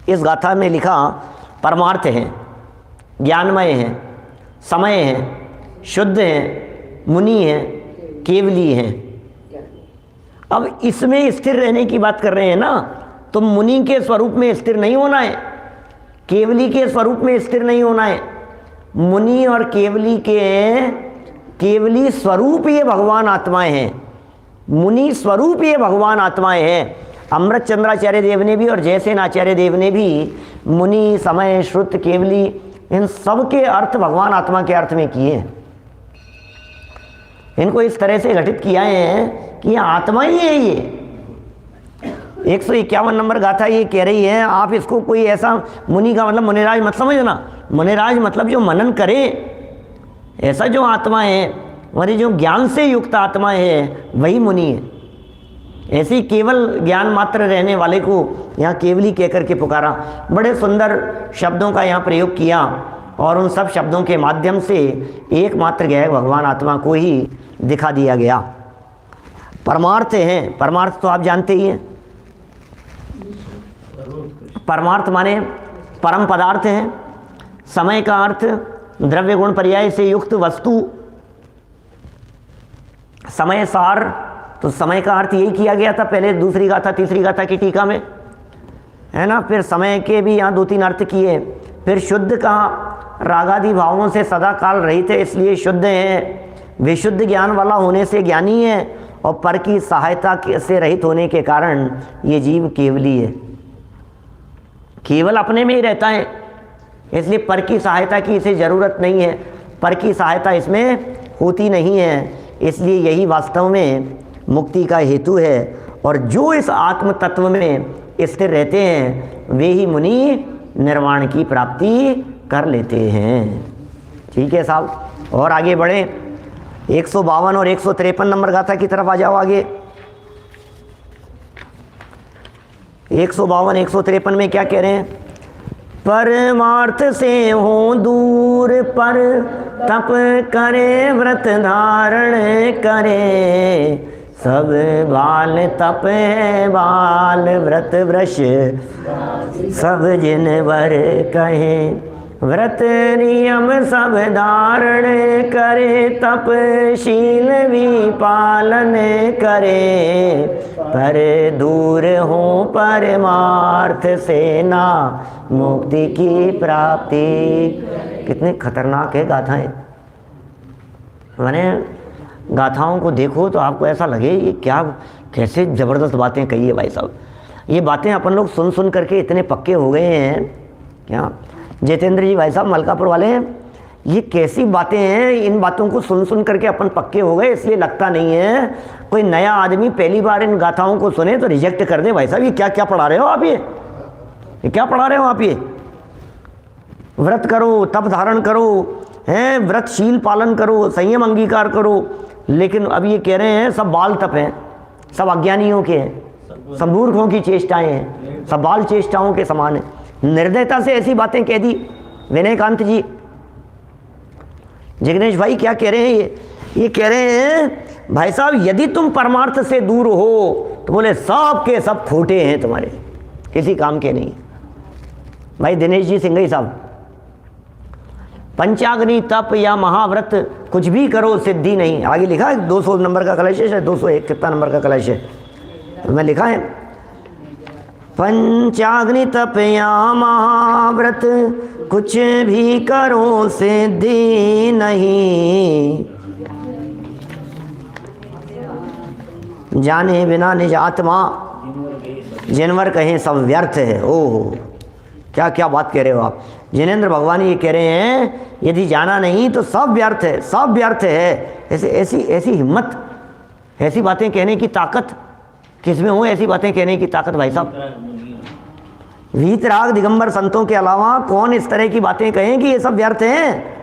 इस गाथा में लिखा परमार्थ है, ज्ञानमय है, समय है, शुद्ध है, मुनि है, केवली है। अब इसमें स्थिर रहने की बात कर रहे हैं ना, तो मुनि के स्वरूप में स्थिर नहीं होना है, केवली के स्वरूप में स्थिर नहीं होना है। मुनि और केवली के केवली स्वरूप ये भगवान आत्माएं हैं, मुनि स्वरूप ये भगवान आत्माएं हैं। अमृत चंद्राचार्य देव ने भी और जयसेन आचार्य देव ने भी मुनि, समय, श्रुत, केवली इन सब के अर्थ भगवान आत्मा के अर्थ में किए हैं। इनको इस तरह से घटित किया है कि ये आत्मा ही है। ये 151 नंबर गाथा ये कह रही है, आप इसको कोई ऐसा मुनि का मतलब मुनिराज मत समझना। मुनिराज मतलब जो मनन करे, ऐसा जो आत्मा है, और जो ज्ञान से युक्त आत्मा है वही मुनि है। ऐसी केवल ज्ञान मात्र रहने वाले को यहाँ केवली कहकर के पुकारा। बड़े सुंदर शब्दों का यहाँ प्रयोग किया और उन सब शब्दों के माध्यम से एकमात्र गए भगवान आत्मा को ही दिखा दिया गया। परमार्थ हैं, परमार्थ तो आप जानते ही हैं। परमार्थ माने परम पदार्थ हैं। समय का अर्थ द्रव्य गुण पर्याय से युक्त वस्तु। समय सार, तो समय का अर्थ यही किया गया था पहले दूसरी गाथा तीसरी गाथा की टीका में, है ना। फिर समय के भी यहाँ 2-3 अर्थ किए। फिर शुद्ध का रागादि भावों से सदा काल रहित है, इसलिए शुद्ध है। विशुद्ध ज्ञान वाला होने से ज्ञानी है, और पर की सहायता से रहित होने के कारण ये जीव केवली है। केवल अपने में ही रहता है, इसलिए पर की सहायता की इसे ज़रूरत नहीं है, पर की सहायता इसमें होती नहीं है। इसलिए यही वास्तव में मुक्ति का हेतु है। और जो इस आत्म तत्व में स्थिर रहते हैं वे ही मुनि निर्वाण की प्राप्ति कर लेते हैं। ठीक है साहब, और आगे बढ़े 152 और 153 नंबर गाथा की तरफ आ जाओ। आगे 152 153 में क्या कह रहे हैं। परमार्थ से हो दूर पर तप करे, व्रत धारण करे, सब बाल तप है बाल, व्रत वृष सब जिन वर कहे, व्रत नियम सब धारण करे, तप शील भी पालन करे, पर दूर हो परमार्थ से ना मुक्ति की प्राप्ति। कितने खतरनाक है गाथाएं। मैंने गाथाओं को देखो तो आपको ऐसा लगे ये क्या, कैसे ज़बरदस्त बातें कही है भाई साहब। ये बातें अपन लोग सुन सुन करके इतने पक्के हो गए हैं। क्या जितेंद्र जी भाई साहब मलकापुर वाले हैं, ये कैसी बातें हैं। इन बातों को सुन सुन करके अपन पक्के हो गए, इसलिए लगता नहीं है कोई नया आदमी पहली बार इन गाथाओं को सुने तो रिजेक्ट कर दे। भाई साहब ये क्या क्या पढ़ा रहे हो आप, ये क्या पढ़ा रहे हो आप। ये व्रत करो, तप धारण करो, हैं, व्रतशील पालन करो, संयम अंगीकार करो, लेकिन अब ये कह रहे हैं सब बाल तप हैं, सब अज्ञानियों के हैं, सब मूर्खों की चेष्टाएं हैं, सब बाल चेष्टाओं के समान है। निर्दयता से ऐसी बातें कह दी विनयकांत जी। जिग्नेश भाई क्या कह रहे हैं ये कह रहे हैं भाई साहब यदि तुम परमार्थ से दूर हो तो बोले सब के सब खोटे हैं, तुम्हारे किसी काम के नहीं। भाई दिनेश जी सिंघई साहब, पंचाग्नि तप या महाव्रत कुछ भी करो सिद्धि नहीं। आगे लिखा है 200 नंबर का कलश है, 201 कितना नंबर का कलश है, मैं लिखा है पंचाग्नि तप या महाव्रत कुछ भी करो सिद्धि नहीं, जाने बिना निज आत्मा जिनवर कहें सब व्यर्थ है। ओह क्या क्या बात कह रहे हो आप। जिनेंद्र भगवान ये कह रहे हैं यदि जाना नहीं तो सब व्यर्थ है, सब व्यर्थ है। ऐसे ऐसी ऐसी हिम्मत, ऐसी बातें कहने की ताकत किसमें हो, ऐसी बातें कहने की ताकत भाई साहब। वीतराग दिगंबर संतों के अलावा कौन इस तरह की बातें कहें कि ये सब व्यर्थ हैं।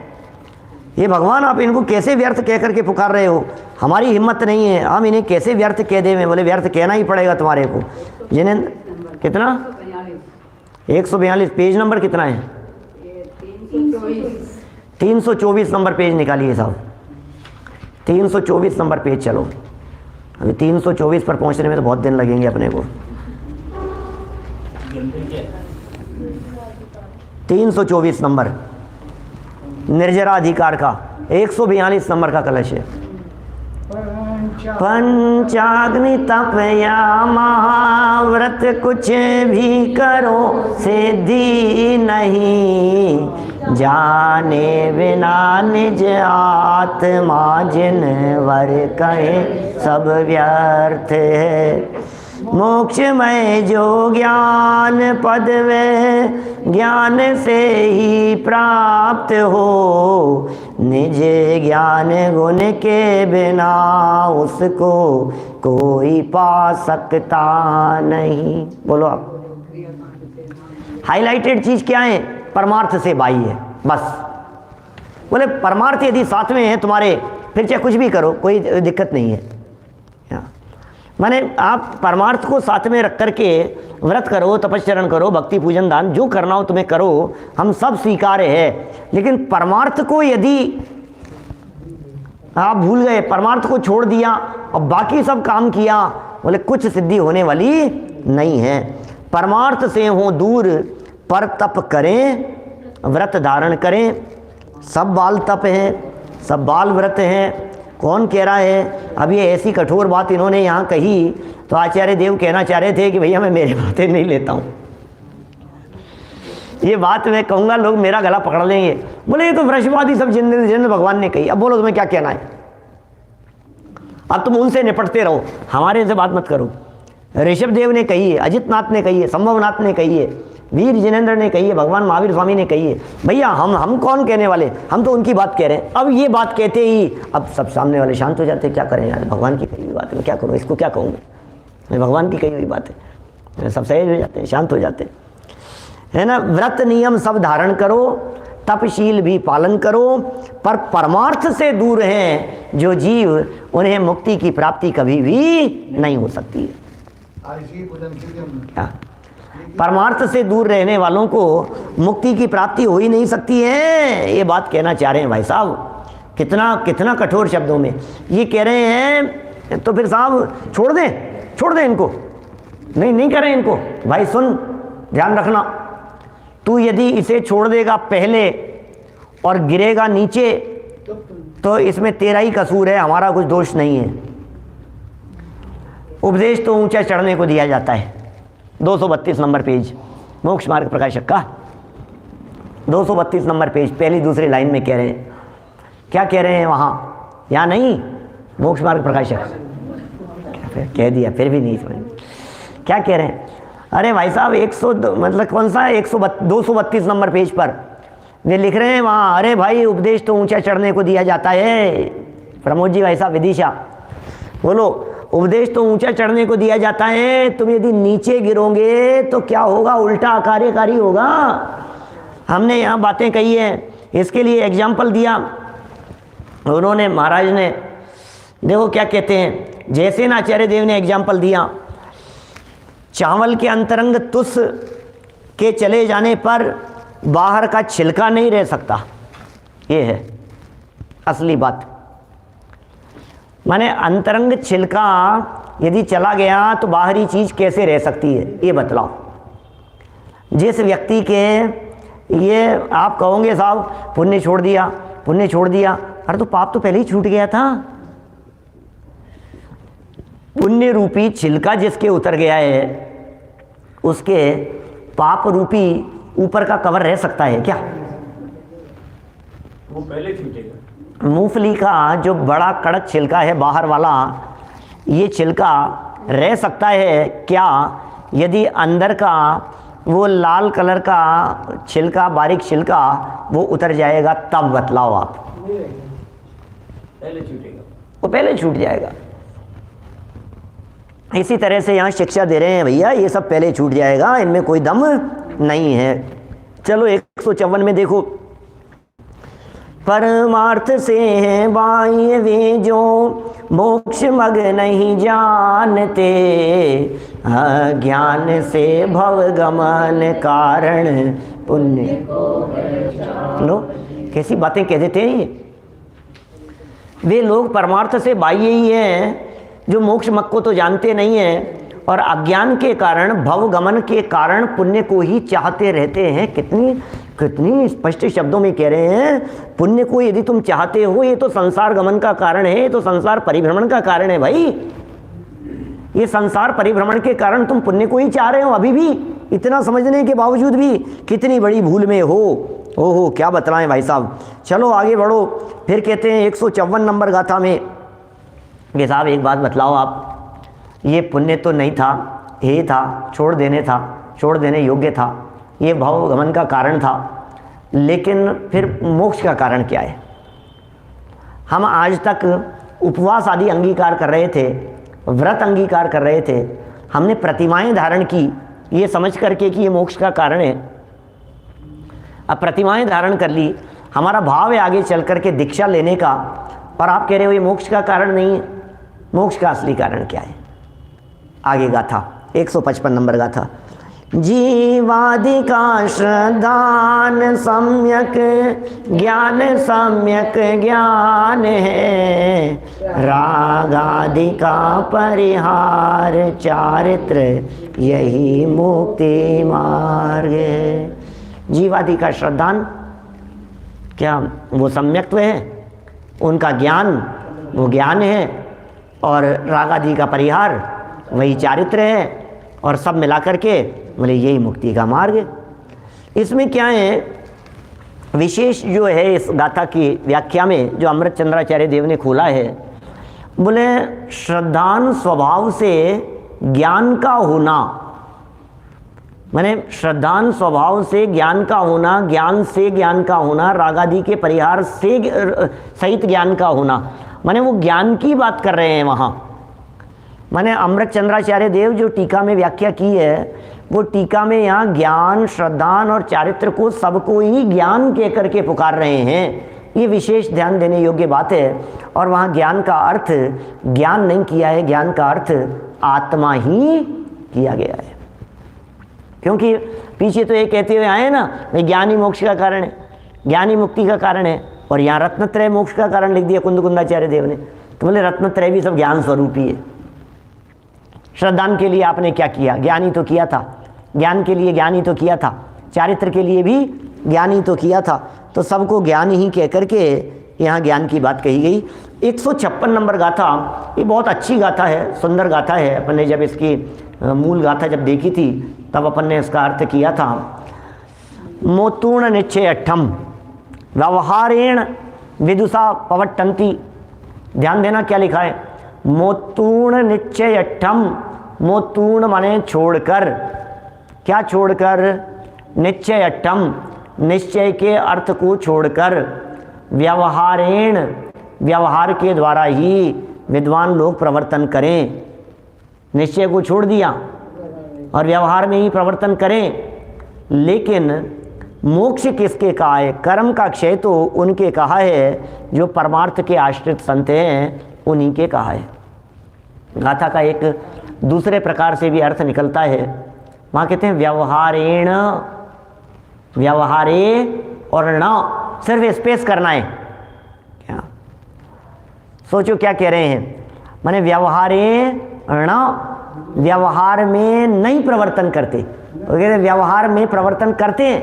ये भगवान आप इनको कैसे व्यर्थ कह करके पुकार रहे हो, हमारी हिम्मत नहीं है, हम इन्हें कैसे व्यर्थ कह दें। बोले व्यर्थ कहना ही पड़ेगा तुम्हारे को। जिनेंद्र कितना 142 पेज नंबर कितना है 324 नंबर पेज निकालिए साहब, 324 नंबर पेज। चलो अभी 324 पर पहुंचने में तो बहुत दिन लगेंगे अपने को। 324 नंबर निर्जरा अधिकार का 142 नंबर का कलश है। पंचाग्नि तप या महाव्रत कुछ भी करो सिद्धि नहीं, जाने बिना निज आत्मा जिनवर कहे सब व्यर्थ है। मोक्षमय जो ज्ञान पद वे ज्ञान से ही प्राप्त हो, निज ज्ञान गुण के बिना उसको कोई पा सकता नहीं। बोलो आप, हाईलाइटेड चीज क्या है, परमार्थ से बाह्य बस। बोले परमार्थ यदि साथ में है तुम्हारे, फिर चाहे कुछ भी करो कोई दिक्कत नहीं है। माने आप परमार्थ को साथ में रख करके व्रत करो, तपस्चरण करो, भक्ति पूजन दान जो करना हो तुम्हें करो, हम सब स्वीकार्य है। लेकिन परमार्थ को यदि आप भूल गए, परमार्थ को छोड़ दिया और बाकी सब काम किया, बोले कुछ सिद्धि होने वाली नहीं है। परमार्थ से हो दूर पर तप करें, व्रत धारण करें। सब बाल तप है, सब बाल व्रत हैं। कौन कह रहा है। अब ये ऐसी कठोर बात इन्होंने यहाँ कही तो आचार्य देव कहना चाह रहे थे कि भैया मैं मेरी बातें नहीं लेता हूँ, ये बात मैं कहूँगा लोग मेरा गला पकड़ लेंगे। बोले ये तो वृषवादी सब जिन भगवान ने कही। अब बोलो तुम्हें क्या कहना है, अब तुम उनसे निपटते रहो, हमारे से बात मत करो। ऋषभ देव ने कही है, अजित नाथ ने कही है, संभवनाथ ने कही है, वीर जिनेंद्र ने कही है, भगवान महावीर स्वामी ने कही है। भैया हम कौन कहने वाले, हम तो उनकी बात कह रहे हैं। अब ये बात कहते ही अब सब सामने वाले शांत हो जाते, क्या करें यार, भगवान की कही हुई बात है, क्या करूँ, इसको क्या कहूँगा, मैं भगवान की कही हुई बात है। सब सहज हो जाते हैं, शांत हो जाते है ना। व्रत नियम सब धारण करो, तपशील भी पालन करो, पर परमार्थ से दूर हैं जो जीव, उन्हें मुक्ति की प्राप्ति कभी भी नहीं हो सकती है। परमार्थ से दूर रहने वालों को मुक्ति की प्राप्ति हो ही नहीं सकती है, ये बात कहना चाह रहे हैं भाई साहब। कितना कठोर शब्दों में ये कह रहे हैं। तो फिर साहब छोड़ दें इनको, नहीं करें इनको। भाई सुन, ध्यान रखना, तू यदि इसे छोड़ देगा पहले और गिरेगा नीचे तो इसमें तेरा ही कसूर है, हमारा कुछ दोष नहीं है। उपदेश तो ऊंचा चढ़ने को दिया जाता है। 232 नंबर पेज, मोक्ष मार्ग प्रकाशक का 232 नंबर पेज, पहली दूसरी लाइन में कह रहे हैं। क्या कह रहे हैं वहाँ, या नहीं, मोक्ष मार्ग प्रकाशक कह दिया फिर भी नहीं समझ। क्या कह रहे हैं, अरे भाई साहब 100 मतलब कौन सा 232 नंबर पेज पर वे लिख रहे हैं वहाँ, अरे भाई उपदेश तो ऊंचा चढ़ने को दिया जाता है। प्रमोद जी भाई साहब विदिशा, बोलो उपदेश तो ऊंचा चढ़ने को दिया जाता है, तुम यदि नीचे गिरोगे तो क्या होगा, उल्टा कार्यकारी होगा। हमने यहाँ बातें कही है, इसके लिए एग्जाम्पल दिया उन्होंने, महाराज ने। देखो क्या कहते हैं, जैसे ना आचार्य देव ने एग्जाम्पल दिया, चावल के अंतरंग तुस के चले जाने पर बाहर का छिलका नहीं रह सकता, ये है। असली बात। माने अंतरंग छिलका यदि चला गया तो बाहरी चीज कैसे रह सकती है, ये बतलाओ। जिस व्यक्ति के ये आप कहोगे साहब पुण्य छोड़ दिया, पुण्य छोड़ दिया, अरे तो पाप तो पहले ही छूट गया था। पुण्य रूपी छिलका जिसके उतर गया है उसके पाप रूपी ऊपर का कवर रह सकता है क्या? वो पहले छूटेगा। मूंगफली का जो बड़ा कड़क छिलका है बाहर वाला, ये छिलका रह सकता है क्या यदि अंदर का वो लाल कलर का छिलका, बारीक छिलका वो उतर जाएगा तब बतलाओ आप। पहले छूटेगा, वो पहले छूट जाएगा। इसी तरह से यहाँ शिक्षा दे रहे हैं भैया ये सब पहले छूट जाएगा, इनमें कोई दम नहीं है। चलो 154 में देखो, परमार्थ से है बाह्य वे जो मोक्ष मग नहीं जानते, अज्ञान से भव गमन कारण पुण्य। लो कैसी बातें कह देते हैं ये। वे लोग परमार्थ से बाह्य ही हैं जो मोक्ष मग को तो जानते नहीं हैं और अज्ञान के कारण, भव गमन के कारण पुण्य को ही चाहते रहते हैं। कितनी कितनी स्पष्ट शब्दों में कह रहे हैं, पुण्य को यदि तुम चाहते हो, ये तो संसार गमन का कारण है, ये तो संसार परिभ्रमण का कारण है भाई। ये संसार परिभ्रमण के कारण तुम पुण्य को ही चाह रहे हो अभी भी, इतना समझने के बावजूद भी कितनी बड़ी भूल में हो। ओहो क्या बतलाएं भाई साहब। चलो आगे बढ़ो। फिर कहते हैं 154 नंबर गाथा में कि साहब एक बात बतलाओ आप, ये पुण्य तो नहीं था, ये था, छोड़ देने योग्य था, ये भव गमन का कारण था, लेकिन फिर मोक्ष का कारण क्या है? हम आज तक उपवास आदि अंगीकार कर रहे थे, व्रत अंगीकार कर रहे थे, हमने प्रतिमाएं धारण की ये समझ करके कि ये मोक्ष का कारण है। अब प्रतिमाएं धारण कर ली, हमारा भाव है आगे चल करके दीक्षा लेने का, और आप कह रहे हो ये मोक्ष का कारण नहीं है। मोक्ष का असली कारण क्या है? आगे गाथा 155 नंबर गाथा। जीवादिका श्रद्धान सम्यक ज्ञान है, रागादिका परिहार चारित्र यही मुक्ति मार्ग है। जीवादि का श्रद्धान क्या वो सम्यक्त्व है, उनका ज्ञान वो ज्ञान है, और रागादि का परिहार वही चारित्र है, और सब मिलाकर के बोले यही मुक्ति का मार्ग है। इसमें क्या है विशेष जो है इस गाथा की व्याख्या में जो अमृत चंद्राचार्य देव ने खोला है, बोले श्रद्धान स्वभाव से ज्ञान का होना, माने श्रद्धान स्वभाव से ज्ञान का होना, ज्ञान से ज्ञान का होना, रागादि के परिहार से सहित ज्ञान का होना, माने वो ज्ञान की बात कर रहे हैं वहाँ। माने अमृत चंद्राचार्य देव जो टीका में व्याख्या की है, वो टीका में यहाँ ज्ञान, श्रद्धान और चारित्र को सबको ही ज्ञान कह करके पुकार रहे हैं। ये विशेष ध्यान देने योग्य बात है। और वहाँ ज्ञान का अर्थ ज्ञान नहीं किया है, ज्ञान का अर्थ आत्मा ही किया गया है। क्योंकि पीछे तो ये कहते हुए आए ना, ज्ञान ही मोक्ष का कारण है, ज्ञान ही मुक्ति का कारण है, और यहाँ रत्नत्रय मोक्ष का कारण लिख दिया कुंदकुंदाचार्य देव ने। तो बोले रत्नत्रय भी सब ज्ञान स्वरूप ही है। श्रद्धान के लिए आपने क्या किया? ज्ञान ही तो किया था, ज्ञान के लिए ज्ञान ही तो किया था, चारित्र के लिए भी ज्ञान ही तो किया था। तो सबको ज्ञान ही कह करके यहाँ ज्ञान की बात कही गई। 156 नंबर गाथा, ये बहुत अच्छी गाथा है, सुंदर गाथा है। अपन ने जब इसकी मूल गाथा जब देखी थी तब अपन ने इसका अर्थ किया था। मोतूर्ण निश्चय अट्ठम व्यवहारेण विदुषा पवट्टन्ति। ध्यान देना क्या लिखा है, मोतूर्ण निश्चय अट्ठम। मोतूर्ण माने छोड़कर, क्या छोड़कर? निश्चय अट्ठम, निश्चय के अर्थ को छोड़कर, व्यवहारेण व्यवहार के द्वारा ही विद्वान लोग प्रवर्तन करें। निश्चय को छोड़ दिया और व्यवहार में ही प्रवर्तन करें। लेकिन मोक्ष किसके कहा है? कर्म का क्षय तो उनके कहा है जो परमार्थ के आश्रित संत हैं, उन्हीं के कहा है। गाथा का एक दूसरे प्रकार से भी अर्थ निकलता है। वहाँ कहते हैं व्यवहारेण, व्यवहारे और न, सिर्फ स्पेस करना है। क्या सोचो क्या कह रहे हैं, माने व्यवहारेण, व्यवहार में नहीं प्रवर्तन करते। तो कहते हैं व्यवहार में प्रवर्तन करते हैं,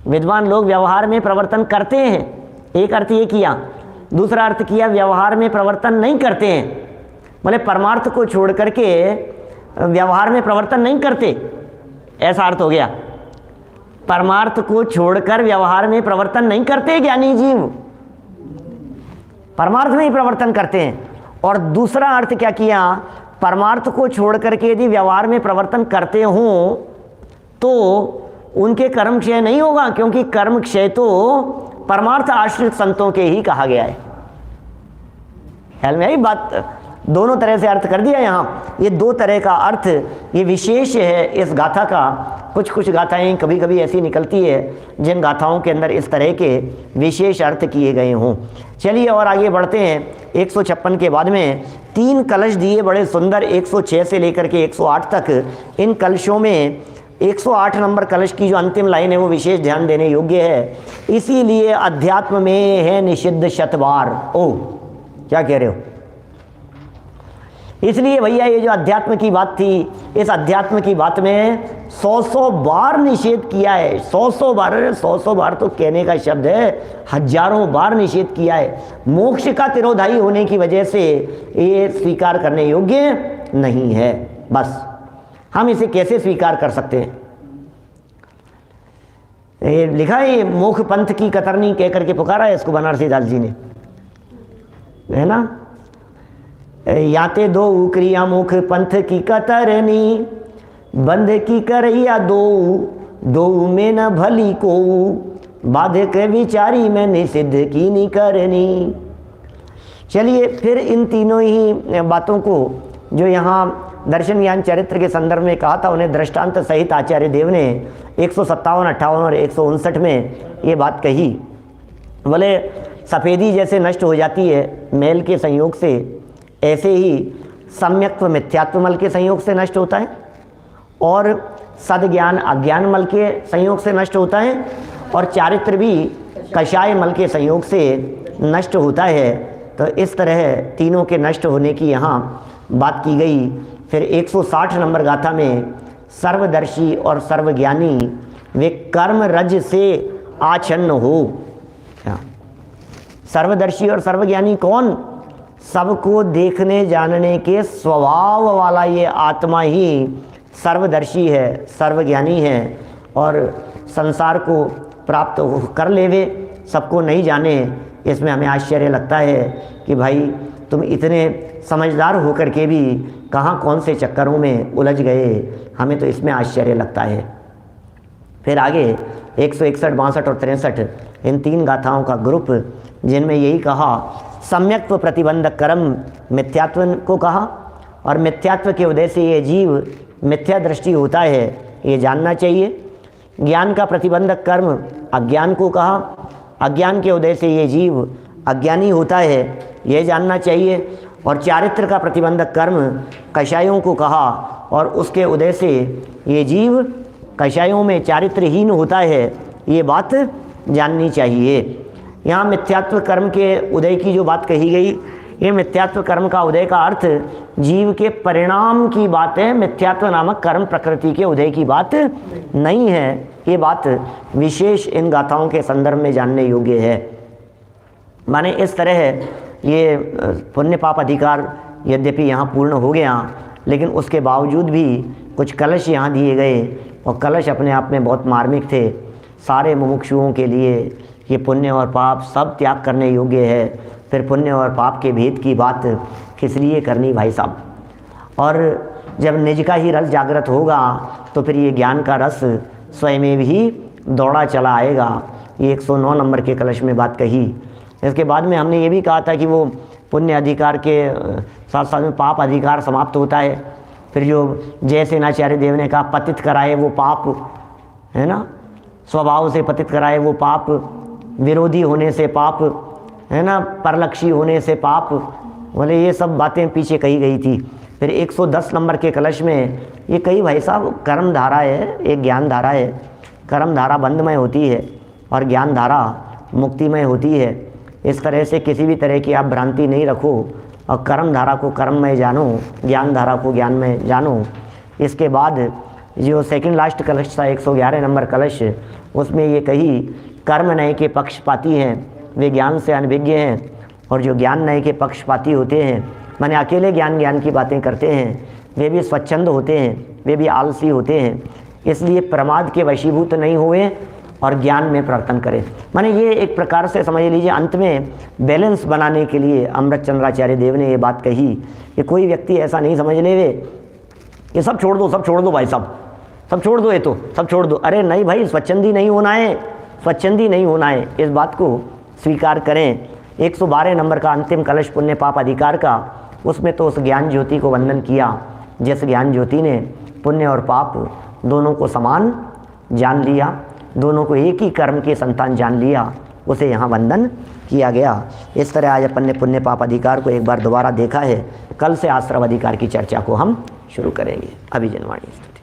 विद्वान लोग व्यवहार में प्रवर्तन करते हैं, एक अर्थ ये किया। दूसरा अर्थ किया व्यवहार में प्रवर्तन नहीं करते हैं, बोले परमार्थ को छोड़ करके व्यवहार में प्रवर्तन नहीं करते, ऐसा अर्थ हो गया। परमार्थ को छोड़कर व्यवहार में प्रवर्तन नहीं करते ज्ञानी जीव, परमार्थ में ही प्रवर्तन करते हैं। और दूसरा अर्थ क्या किया, परमार्थ को छोड़ करके यदि व्यवहार में प्रवर्तन करते हों तो उनके कर्म क्षय नहीं होगा, क्योंकि कर्म क्षय तो परमार्थ आश्रित संतों के ही कहा गया है। ख्याल में आई बात, दोनों तरह से अर्थ कर दिया यहाँ। ये दो तरह का अर्थ ये विशेष है इस गाथा का। कुछ कुछ गाथाएं कभी कभी ऐसी निकलती है जिन गाथाओं के अंदर इस तरह के विशेष अर्थ किए गए हों। चलिए और आगे बढ़ते हैं। 156 के बाद में 3 कलश दिए बड़े सुंदर, 106 से लेकर के 108 तक। इन कलशों में 108 नंबर कलश की जो अंतिम लाइन है वो विशेष ध्यान देने योग्य है। इसीलिए अध्यात्म में है निषिद्ध शतबार। ओ क्या कह रहे हो, इसलिए भैया ये जो अध्यात्म की बात थी, इस अध्यात्म की बात में 100 बार निषेध किया है। 100 बार, 100 बार तो कहने का शब्द है, हजारों बार निषेध किया है। मोक्ष का तिरोधाई होने की वजह से ये स्वीकार करने योग्य नहीं है। बस हम इसे कैसे स्वीकार कर सकते हैं, ये लिखा है, मोक्ष पंथ की कतरनी कह करके पुकारा है इसको बनारसी दास जी ने, है ना। याते दो क्रिया मुख पंथ की कतरनी, बंध की करैया दो में न भली को, बाधक विचारी में निषिद्ध की नहीं करनी। चलिए फिर इन तीनों ही बातों को जो यहाँ दर्शन ज्ञान चरित्र के संदर्भ में कहा था, उन्हें दृष्टांत सहित आचार्य देव ने 157, 58 और 159 में ये बात कही। बोले सफ़ेदी जैसे नष्ट हो जाती है मैल के संयोग से, ऐसे ही सम्यक्त्व मिथ्यात्व मल के संयोग से नष्ट होता है, और सद्ज्ञान अज्ञान मल के संयोग से नष्ट होता है, और चारित्र भी कषाय मल के संयोग से नष्ट होता है। तो इस तरह तीनों के नष्ट होने की यहाँ बात की गई। फिर 160 नंबर गाथा में सर्वदर्शी और सर्वज्ञानी वे कर्म रज से आच्छन्न हो। सर्वदर्शी और सर्वज्ञानी कौन, सबको देखने जानने के स्वभाव वाला ये आत्मा ही सर्वदर्शी है, सर्वज्ञानी है, और संसार को प्राप्त कर लेवे, सबको नहीं जाने। इसमें हमें आश्चर्य लगता है कि भाई तुम इतने समझदार होकर के भी कहाँ कौन से चक्करों में उलझ गए, हमें तो इसमें आश्चर्य लगता है। फिर आगे 161, 62 और 63 इन 3 गाथाओं का ग्रुप, जिनमें यही कहा सम्यक्त्व प्रतिबंधक कर्म मिथ्यात्व को कहा, और मिथ्यात्व के उदय से ये जीव मिथ्या दृष्टि होता है ये जानना चाहिए। ज्ञान का प्रतिबंधक कर्म अज्ञान को कहा, अज्ञान के उदय से ये जीव अज्ञानी होता है ये जानना चाहिए। और चारित्र का प्रतिबंधक कर्म कषायों को कहा, और उसके उदय से ये जीव कषायों में चारित्रहीन होता है ये बात जाननी चाहिए। यहाँ मिथ्यात्व कर्म के उदय की जो बात कही गई, ये मिथ्यात्व कर्म का उदय का अर्थ जीव के परिणाम की बात है, मिथ्यात्व नामक कर्म प्रकृति के उदय की बात नहीं है। ये बात विशेष इन गाथाओं के संदर्भ में जानने योग्य है। माने इस तरह ये पुण्य पाप अधिकार यद्यपि यहाँ पूर्ण हो गया, लेकिन उसके बावजूद भी कुछ कलश यहाँ दिए गए, और कलश अपने आप में बहुत मार्मिक थे। सारे मुमुक्षुओं के लिए ये पुण्य और पाप सब त्याग करने योग्य है। फिर पुण्य और पाप के भेद की बात किस लिए करनी भाई साहब। और जब निज का ही रस जागृत होगा तो फिर ये ज्ञान का रस स्वयं में भी दौड़ा चला आएगा। ये 109 नंबर के कलश में बात कही। इसके बाद में हमने ये भी कहा था कि वो पुण्य अधिकार के साथ साथ में पाप अधिकार समाप्त होता है। फिर जो जैसे नाचार्य देव ने कहा पतित कराए वो पाप, है ना, स्वभाव से पतित कराए वो पाप, विरोधी होने से पाप, है ना, परलक्षी होने से पाप, बोले ये सब बातें पीछे कही गई थी। फिर 110 नंबर के कलश में ये कही भाई साहब कर्म धारा है, एक ज्ञान धारा है। कर्म धारा बंधमय होती है और ज्ञान धारा मुक्तिमय होती है। इस तरह से किसी भी तरह की आप भ्रांति नहीं रखो और कर्म धारा को कर्म में जानो, ज्ञान धारा को ज्ञान में जानो। इसके बाद जो सेकंड लास्ट कलश था 111 नंबर कलश, उसमें ये कही कर्म नय के पक्षपाती हैं, वे ज्ञान से अनभिज्ञ हैं, और जो ज्ञान नय के पक्षपाती होते हैं माने अकेले ज्ञान की बातें करते हैं, वे भी स्वच्छंद होते हैं, वे भी आलसी होते हैं। इसलिए प्रमाद के वशीभूत नहीं हुए और ज्ञान में प्रवर्तन करें। माने ये एक प्रकार से समझ लीजिए अंत में बैलेंस बनाने के लिए अमृत चंद्राचार्य देव ने ये बात कही कि कोई व्यक्ति ऐसा नहीं समझ लेवे कि सब छोड़ दो भाई साहब, सब छोड़ दो, ये तो सब छोड़ दो। अरे नहीं भाई, स्वच्छंदी नहीं होना है, स्वच्छंदी नहीं होना है, इस बात को स्वीकार करें। 112 नंबर का अंतिम कलश पुण्य पाप अधिकार का, उसमें तो उस ज्ञान ज्योति को वंदन किया जिस ज्ञान ज्योति ने पुण्य और पाप दोनों को समान जान लिया, दोनों को एक ही कर्म के संतान जान लिया, उसे यहाँ वंदन किया गया। इस तरह आज अपन ने पुण्य पाप अधिकार को एक बार दोबारा देखा है। कल से आश्रव अधिकार की चर्चा को हम शुरू करेंगे। अभिजनवाणी स्तुति।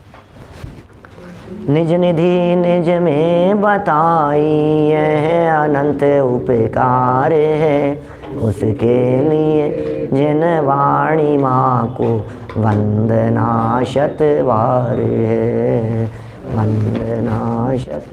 निज निधि निज में बताई यह अनंत उपकार है, उसके लिए जिन वाणी माँ को वंदना शतवार है, वंदना शत